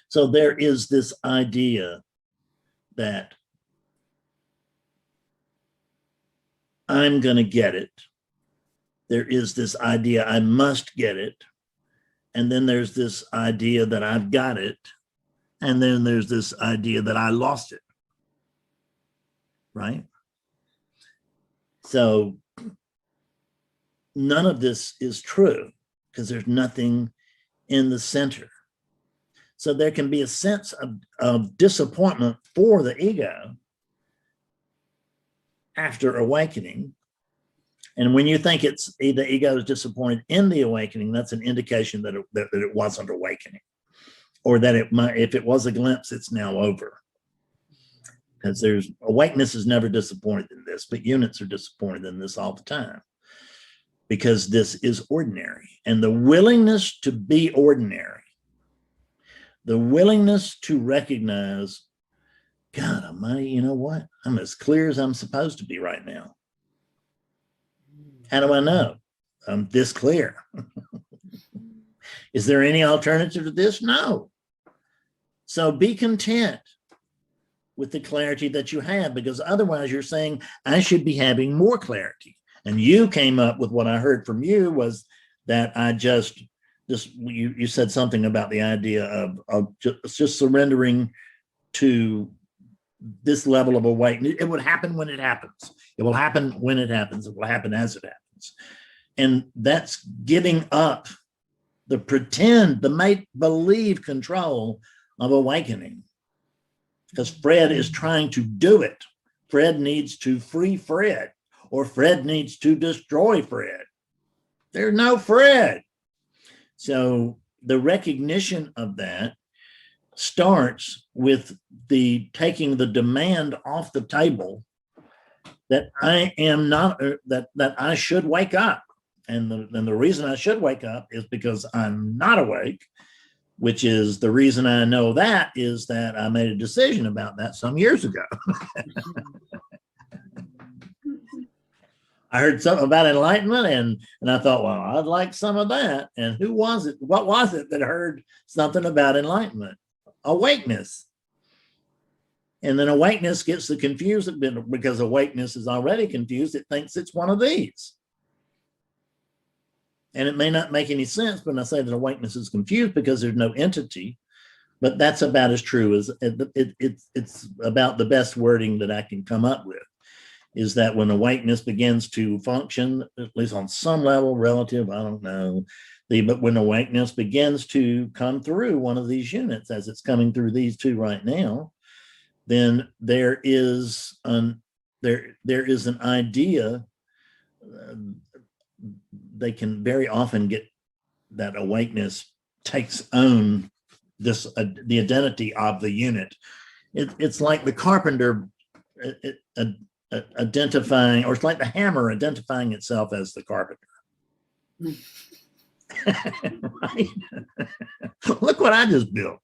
so there is this idea that I'm going to get it. There is this idea I must get it. And then there's this idea that I've got it. And then there's this idea that I lost it. Right? So none of this is true because there's nothing in the center. So there can be a sense of disappointment for the ego after awakening. And when you think it's the ego is disappointed in the awakening, that's an indication that it wasn't awakening, or that it might, if it was a glimpse, it's now over. Because there's awakeness is never disappointed in this, but units are disappointed in this all the time, because this is ordinary. And the willingness to be ordinary, the willingness to recognize, God Almighty, you know what? I'm as clear as I'm supposed to be right now. How do I know I'm this clear? Is there any alternative to this? No. So be content with the clarity that you have, because otherwise you're saying, I should be having more clarity. And you came up with what I heard from you was that I just you said something about the idea of just surrendering to this level of awakening. It would happen when it happens. It will happen when it happens. It will happen as it happens. And that's giving up the pretend, the make-believe control of awakening. Because Fred is trying to do it. Fred needs to free Fred, or Fred needs to destroy Fred. There's no Fred. So the recognition of that starts with the taking the demand off the table that I am not, that I should wake up. And the reason I should wake up is because I'm not awake, which is the reason I know that is that I made a decision about that some years ago. I heard something about enlightenment, and I thought, well, I'd like some of that. And who was it? What was it that heard something about enlightenment? Awakeness. And then awakeness gets the confused because awakeness is already confused. It thinks it's one of these. And it may not make any sense when I say that awakeness is confused because there's no entity, but that's about as true as it's about the best wording that I can come up with, is that when awakeness begins to function, at least on some level, relative, I don't know, but when awakeness begins to come through one of these units, as it's coming through these two right now, then there is there is an idea, they can very often get that awakeness takes on this the identity of the unit. It's like the carpenter identifying, or it's like the hammer identifying itself as the carpenter. Right? Look what I just built.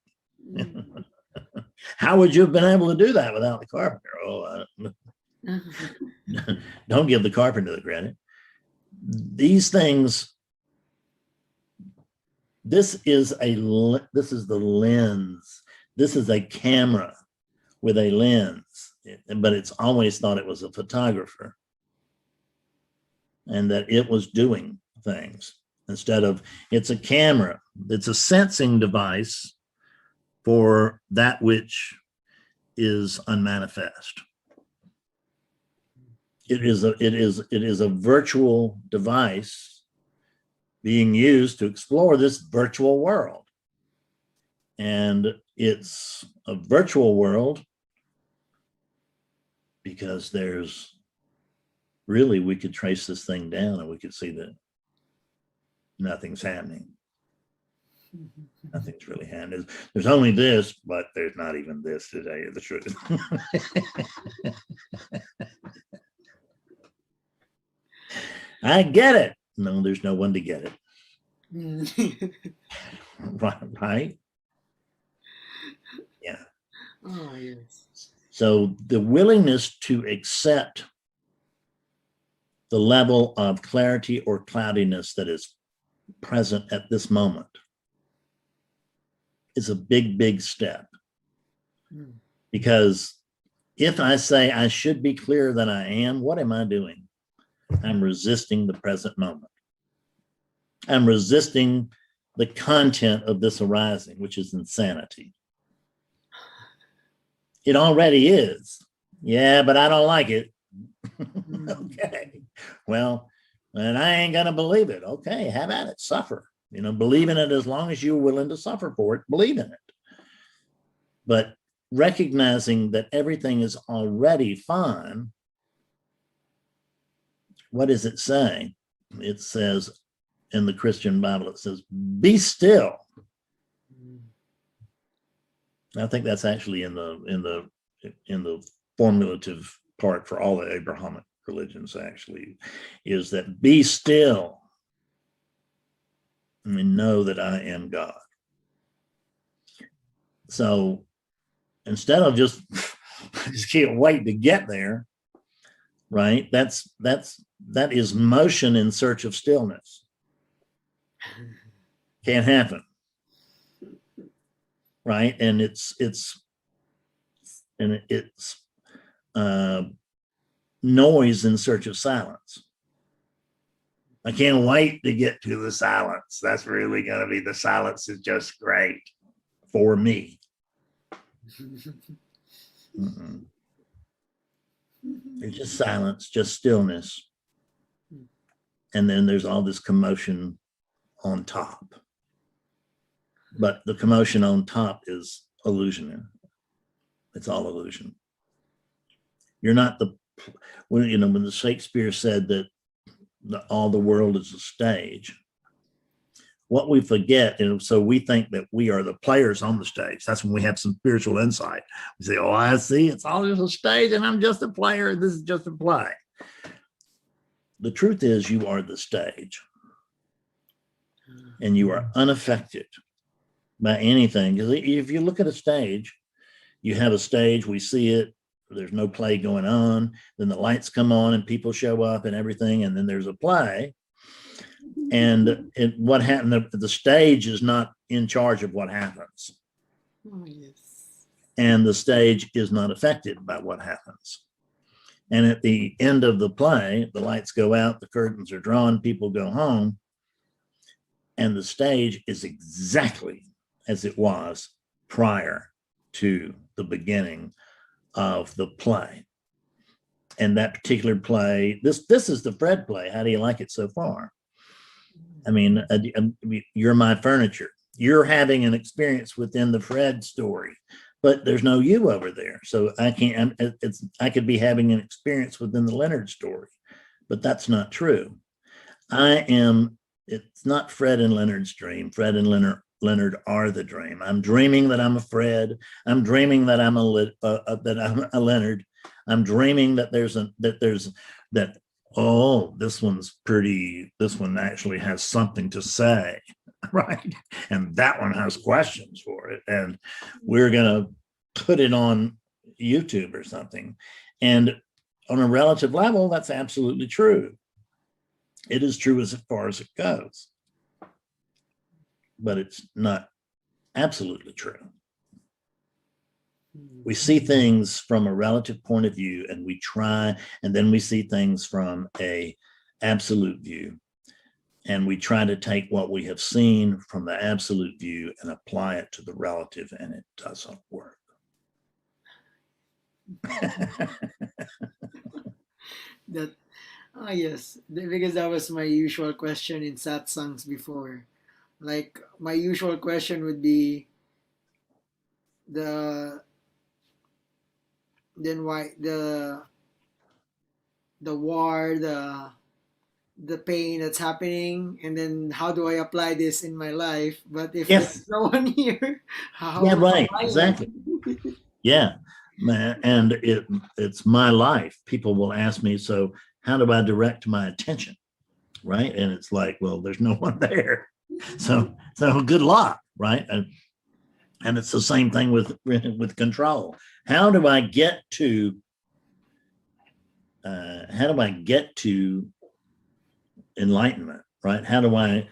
How would you have been able to do that without the carpenter? Oh, don't give the carpenter the credit. These things, this is the lens. This is a camera with a lens, but it's always thought it was a photographer and that it was doing things instead of, it's a camera. It's a sensing device for that which is unmanifest. It is a virtual device being used to explore this virtual world. And it's a virtual world because there's really, we could trace this thing down and we could see that nothing's happening. Nothing's really happening. There's only this, but there's not even this, to tell you the truth. I get it. No, there's no one to get it. Right? Yeah. Oh, yes. So the willingness to accept the level of clarity or cloudiness that is present at this moment is a big, big step. Because if I say I should be clearer than I am, what am I doing? I'm resisting the present moment. I'm resisting the content of this arising, which is insanity. It already is. Yeah, but I don't like it. Okay. Well, and I ain't gonna believe it. Okay, have at it, suffer. You know, believe in it as long as you're willing to suffer for it, believe in it. But recognizing that everything is already fine, what does it say? It says in the Christian Bible, it says, be still. I think that's actually in the formulative part for all the Abrahamic religions, actually, is that be still and know that I am God. So instead of just can't wait to get there, right? That is motion in search of stillness. Can't happen. Right? And it's noise in search of silence. I can't wait to get to the silence. That's really going to be, the silence is just great for me. There's just silence, just stillness. And then there's all this commotion on top. But the commotion on top is illusion. It's all illusion. You're not when the Shakespeare said that all the world is a stage, what we forget, and so we think that we are the players on the stage. That's when we have some spiritual insight. We say, oh, I see, it's all just a stage and I'm just a player. This is just a play. The truth is you are the stage and you are unaffected by anything. Because if you look at a stage, you have a stage, we see it, there's no play going on, then the lights come on and people show up and everything, and then there's a play. And what happened, the stage is not in charge of what happens. Oh, yes. And the stage is not affected by what happens. And at the end of the play, the lights go out, the curtains are drawn, people go home, and the stage is exactly as it was prior to the beginning of the play. And that particular play, this is the Fred play. How do you like it so far? I mean, you're my furniture. You're having an experience within the Fred story. but there's no you over there. So I can't, I could be having an experience within the Leonard story, but that's not true. It's not Fred and Leonard's dream. Fred and Leonard are the dream. I'm dreaming that I'm a Fred. I'm dreaming that I'm a Leonard. I'm dreaming that oh, this one's pretty, this one actually has something to say, right? And that one has questions for it. And we're going to put it on YouTube or something. And on a relative level, that's absolutely true. It is true as far as it goes, but it's not absolutely true. We see things from a relative point of view, and we try, and then we see things from a absolute view, and we try to take what we have seen from the absolute view and apply it to the relative, and it doesn't work. Yes, because that was my usual question in satsangs before. Like, my usual question would be the then why the war, the pain that's happening, and then how do I apply this in my life? But if there's no one here, yeah, right, exactly. Yeah, man, and it's my life. People will ask me, so how do I direct my attention, right? And it's like, well, there's no one there, so good luck, right? And it's the same thing with control. How do I get to enlightenment, right? How do I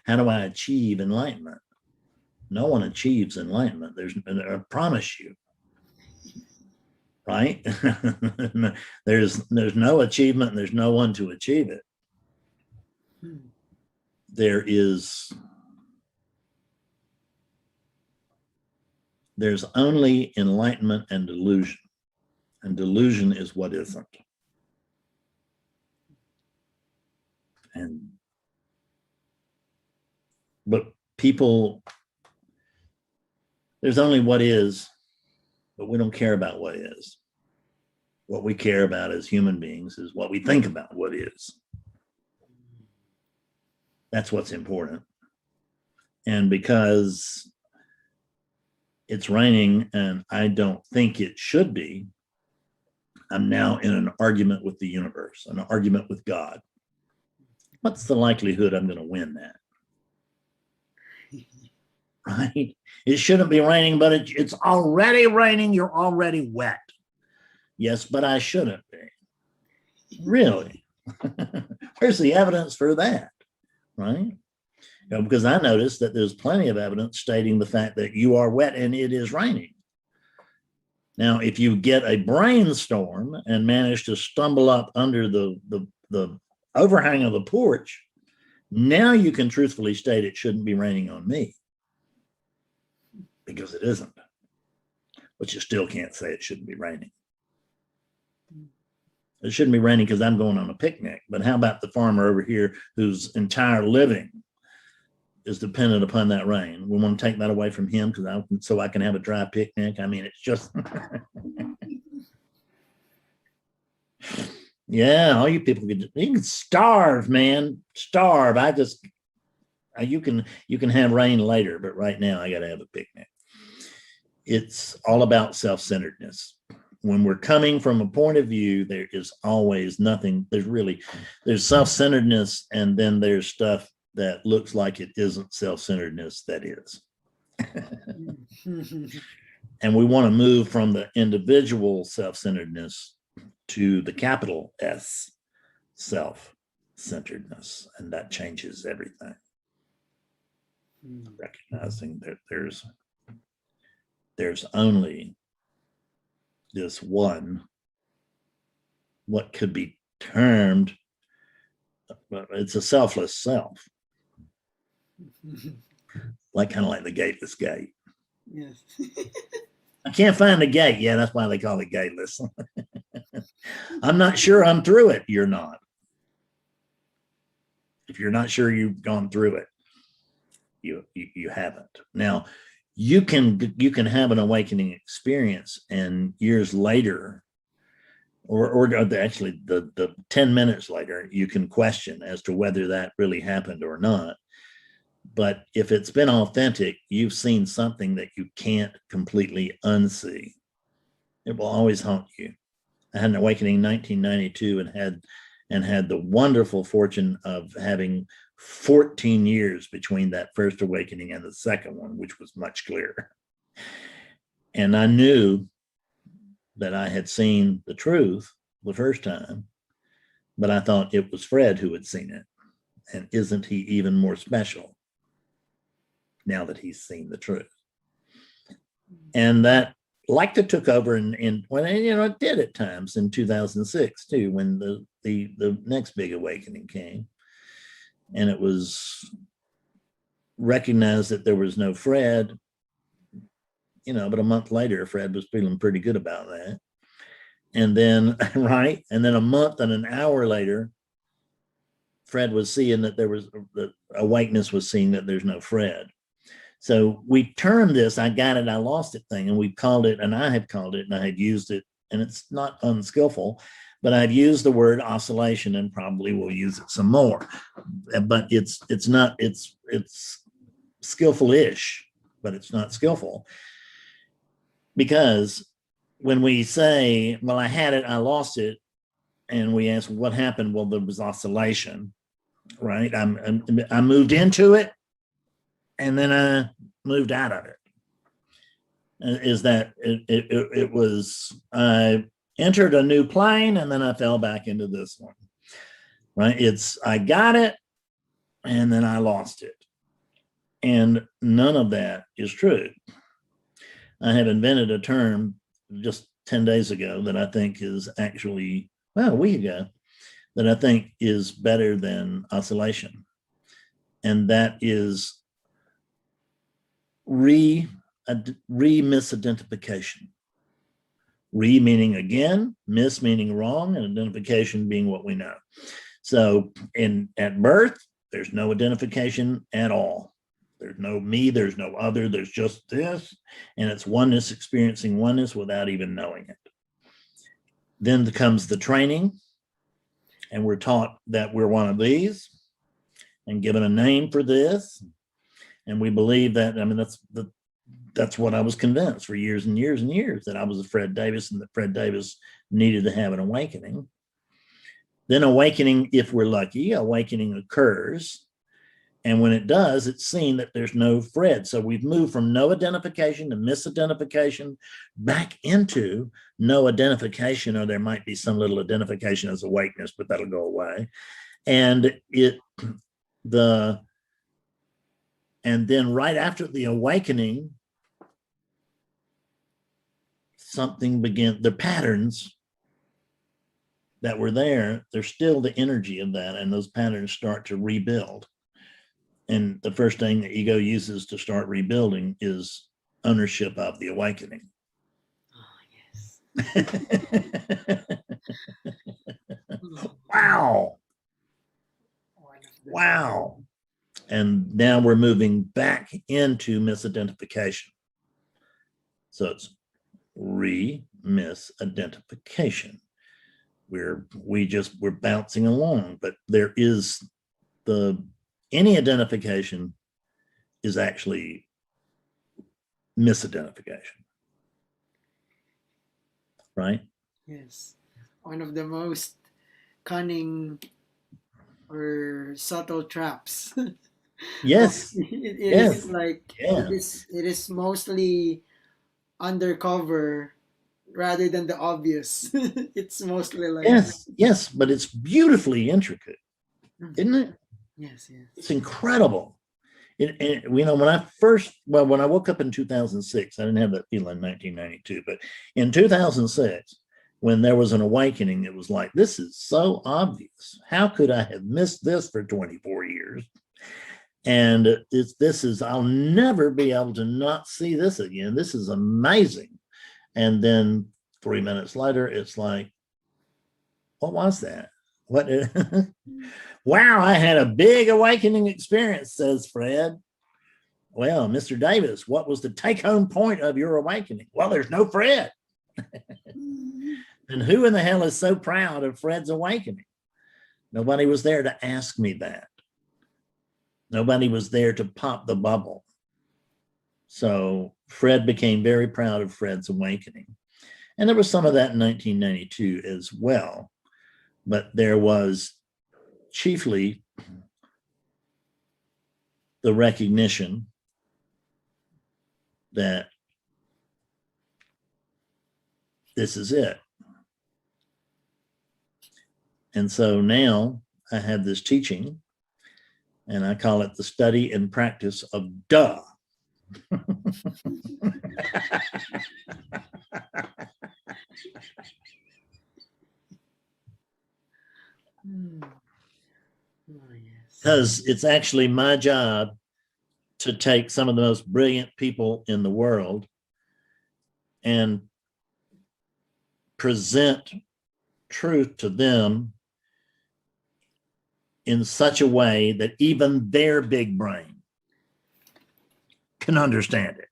achieve enlightenment? No one achieves enlightenment. I promise you, right? there's no achievement, and there's no one to achieve it. There's only enlightenment and delusion is what isn't. But people, there's only what is, but we don't care about what is. What we care about as human beings is what we think about what is. That's what's important. And because it's raining and I don't think it should be, I'm now in an argument with the universe, an argument with God. What's the likelihood I'm going to win that? Right? It shouldn't be raining, but it's already raining. You're already wet. Yes, but I shouldn't be. Really? Where's the evidence for that? Right? Because I noticed that there's plenty of evidence stating the fact that you are wet and it is raining. Now, if you get a brainstorm and manage to stumble up under the overhang of the porch, now you can truthfully state it shouldn't be raining on me, because it isn't. But you still can't say it shouldn't be raining. It shouldn't be raining because I'm going on a picnic. But how about the farmer over here whose entire living is dependent upon that rain? We want to take that away from him so I can have a dry picnic. I mean, it's just yeah, all you people you can starve, man. Starve. You can have rain later, but right now I got to have a picnic. It's all about self-centeredness. When we're coming from a point of view, there is always nothing. There's self-centeredness, and then there's stuff that looks like it isn't self-centeredness that is. And we want to move from the individual self-centeredness to the capital S self-centeredness, and that changes everything. Recognizing that there's only this one, what could be termed, it's a selfless self. Kind of like the gateless gate. Yes. I can't find the gate. Yeah, that's why they call it gateless. I'm not sure I'm through it. You're not. If you're not sure you've gone through it, you haven't. Now, you can have an awakening experience, and years later, or actually the 10 minutes later, you can question as to whether that really happened or not. But if it's been authentic, you've seen something that you can't completely unsee. It will always haunt you. I had an awakening in 1992 and had the wonderful fortune of having 14 years between that first awakening and the second one, which was much clearer. And I knew that I had seen the truth the first time, but I thought it was Fred who had seen it. And isn't he even more special now that he's seen the truth? And that like that took over and when it did at times in 2006 too, when the next big awakening came, and it was recognized that there was no Fred, but a month later Fred was feeling pretty good about that. And then and then a month and an hour later, Fred was seeing that there was the awakeness was seeing that there's no Fred. So we termed this I got it, I lost it thing, and we called it, and I had called it, and I had used it, and it's not unskillful, but I've used the word oscillation, and probably will use it some more. But it's skillful-ish, but it's not skillful. Because when we say, well, I had it, I lost it, and we ask what happened, well, there was oscillation, right? I moved into it, and then I moved out of it. Is that it was, I entered a new plane, and then I fell back into this one, right? It's, I got it, and then I lost it. And none of that is true. I have invented a term just 10 days ago that I think is actually, well, a week ago, that I think is better than oscillation. And that is misidentification. Re meaning again, miss meaning wrong, and identification being what we know. So at birth, there's no identification at all. There's no me, there's no other, there's just this, and it's oneness experiencing oneness without even knowing it. Then comes the training, and we're taught that we're one of these and given a name for this. And we believe that, that's what I was convinced for years and years and years, that I was a Fred Davis, and that Fred Davis needed to have an awakening. Then awakening, if we're lucky, awakening occurs. And when it does, it's seen that there's no Fred. So we've moved from no identification to misidentification back into no identification, or there might be some little identification as awakeness, but that'll go away. And then right after the awakening, something begins, the patterns that were there, there's still the energy of that, and those patterns start to rebuild. And the first thing the ego uses to start rebuilding is ownership of the awakening. Oh, yes. Wow. Wow. And now we're moving back into misidentification. So it's misidentification. We're bouncing along, but there is any identification is actually misidentification, right? Yes. One of the most cunning or subtle traps. Yes. It Yes. is like, Yeah. it is mostly undercover rather than the obvious. It's mostly like, yes, but it's beautifully intricate, isn't it? Yes. It's incredible. When I woke up in 2006, I didn't have that feeling in 1992, but in 2006, when there was an awakening, it was like, this is so obvious. How could I have missed this for 24 years? And I'll never be able to not see this again. This is amazing. And then 3 minutes later, it's like, what was that? What? Wow, I had a big awakening experience, says Fred. Well, Mr. Davis, what was the take-home point of your awakening? Well, there's no Fred. And who in the hell is so proud of Fred's awakening? Nobody was there to ask me that. Nobody was there to pop the bubble. So Fred became very proud of Fred's awakening. And there was some of that in 1992 as well. But there was chiefly the recognition that this is it. And so now I have this teaching, and I call it the study and practice of duh. Because it's actually my job to take some of the most brilliant people in the world and present truth to them in such a way that even their big brain can understand it.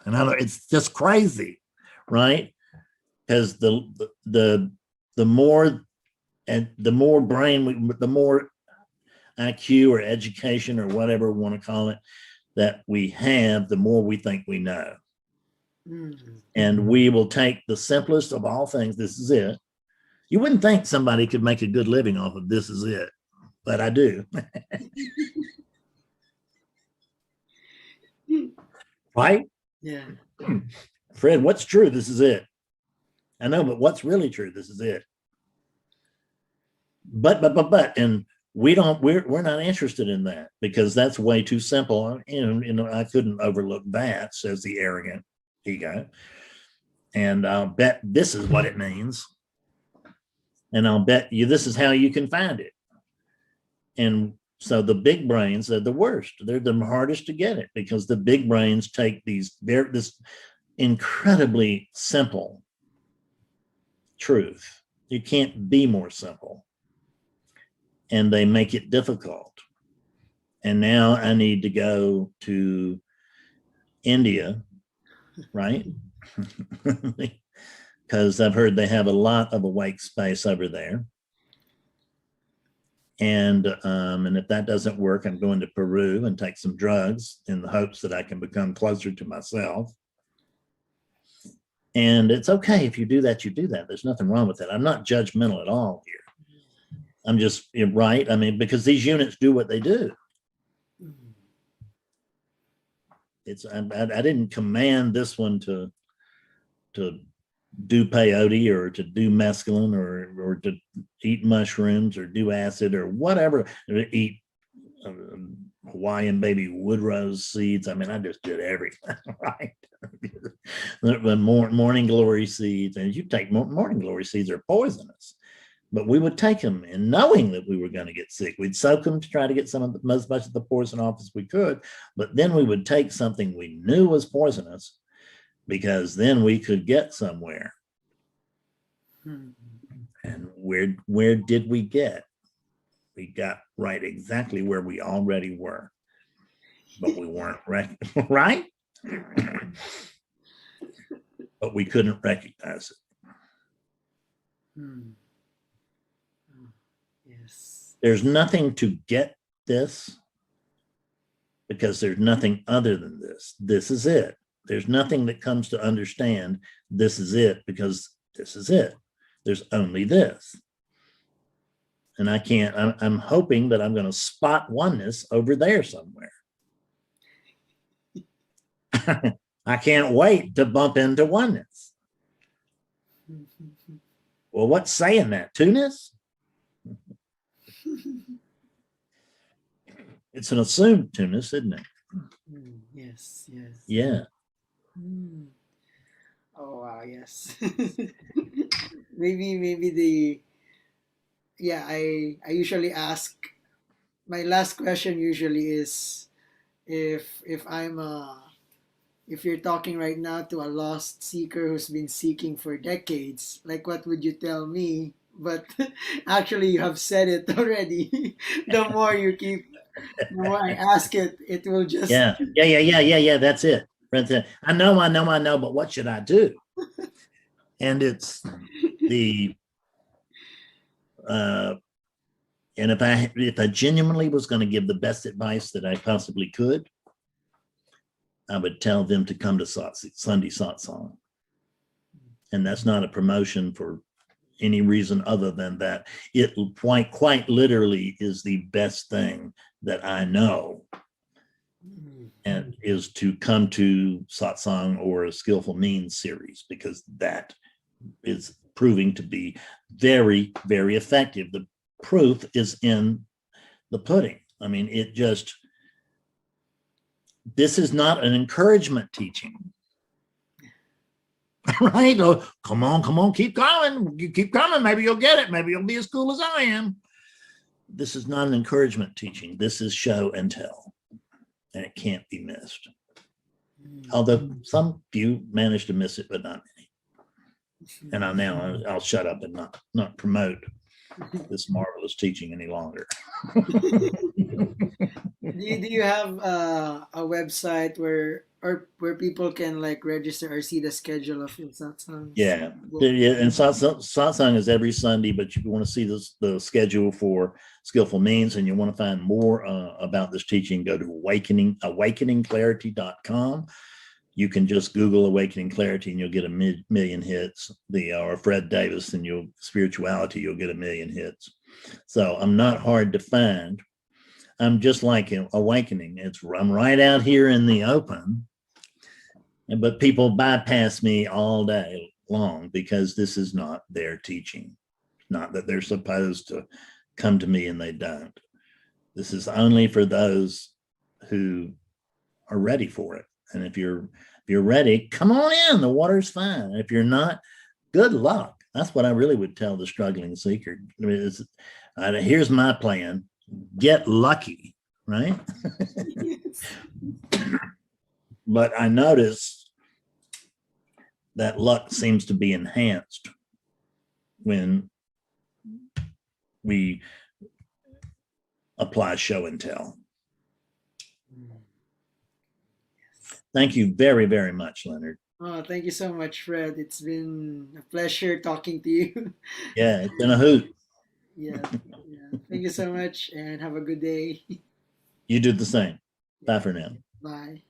And I know it's just crazy, right? Because the more and the more brain, the more IQ or education or whatever we want to call it that we have, the more we think we know. Mm-hmm. And we will take the simplest of all things. This is it. You wouldn't think somebody could make a good living off of this is it, but I do. Right? Yeah. Fred, what's true? This is it. I know, but what's really true? This is it. But, and we're not interested in that because that's way too simple. And I couldn't overlook that, says the arrogant ego. And I'll bet this is what it means. And I'll bet you this is how you can find it. And so the big brains are the worst. They're the hardest to get it because the big brains take this incredibly simple truth. You can't be more simple. And they make it difficult. And now I need to go to India, right? Because I've heard they have a lot of awake space over there. And if that doesn't work, I'm going to Peru and take some drugs in the hopes that I can become closer to myself. And it's okay if you do that, you do that. There's nothing wrong with it. I'm not judgmental at all here. I'm just right. I mean, because these units do what they do. It's I didn't command this one to do peyote or to do mescaline or to eat mushrooms or do acid or whatever, or eat Hawaiian baby wood rose seeds. I mean, I just did everything, right? The morning glory seeds, and you take morning glory seeds are poisonous. But we would take them and knowing that we were going to get sick. We'd soak them to try to get as much of the poison off as we could. But then we would take something we knew was poisonous because then we could get somewhere. And where did we get? We got right exactly where we already were. But we weren't right? But we couldn't recognize it. Yes. There's nothing to get this because there's nothing other than this. This is it. There's nothing that comes to understand this is it because this is it. There's only this. And I can't, I'm hoping that I'm going to spot oneness over there somewhere. I can't wait to bump into oneness. Well, what's saying that? Two-ness? It's an assumed two-ness, isn't it? Yes, yes. Yeah. Oh wow, yes. maybe I usually ask, my last question usually is if you're talking right now to a lost seeker who's been seeking for decades, like what would you tell me? But actually you have said it already. The more you keep The more I ask it, it will just. Yeah. That's it. Right there. I know, but what should I do? And it's the and if I genuinely was going to give the best advice that I possibly could, I would tell them to come to Sunday satsang. And that's not a promotion for any reason other than that it quite literally is the best thing that I know, and is to come to satsang or a skillful means series, because that is proving to be very, very effective. The proof is in the pudding. I mean, this is not an encouragement teaching. Right? Oh, come on, keep coming. You keep coming. Maybe you'll get it. Maybe you'll be as cool as I am. This is not an encouragement teaching. This is show and tell, and it can't be missed. Although some few manage to miss it, but not many. And I'll shut up and not promote this marvelous teaching any longer. Do you have a website where people can like register or see the schedule of your satsangs? Yeah. And satsang is every Sunday, but you want to see the schedule for skillful means, and you want to find more about this teaching, go to awakeningclarity.com. You can just Google Awakening Clarity and you'll get a million hits. Or Fred Davis and spirituality, you'll get a million hits. So I'm not hard to find. I'm just like Awakening. I'm right out here in the open, but people bypass me all day long because this is not their teaching. Not that they're supposed to come to me and they don't. This is only for those who are ready for it. And if you're ready, come on in. The water's fine. And if you're not, good luck. That's what I really would tell the struggling seeker. I mean, here's my plan. Get lucky, right? But I notice that luck seems to be enhanced when we apply show and tell. Thank you very, very much, Leonard. Oh, thank you so much, Fred. It's been a pleasure talking to you. Yeah, it's been a hoot. Yeah. Thank you so much and have a good day. You do the same. Bye for now. Bye.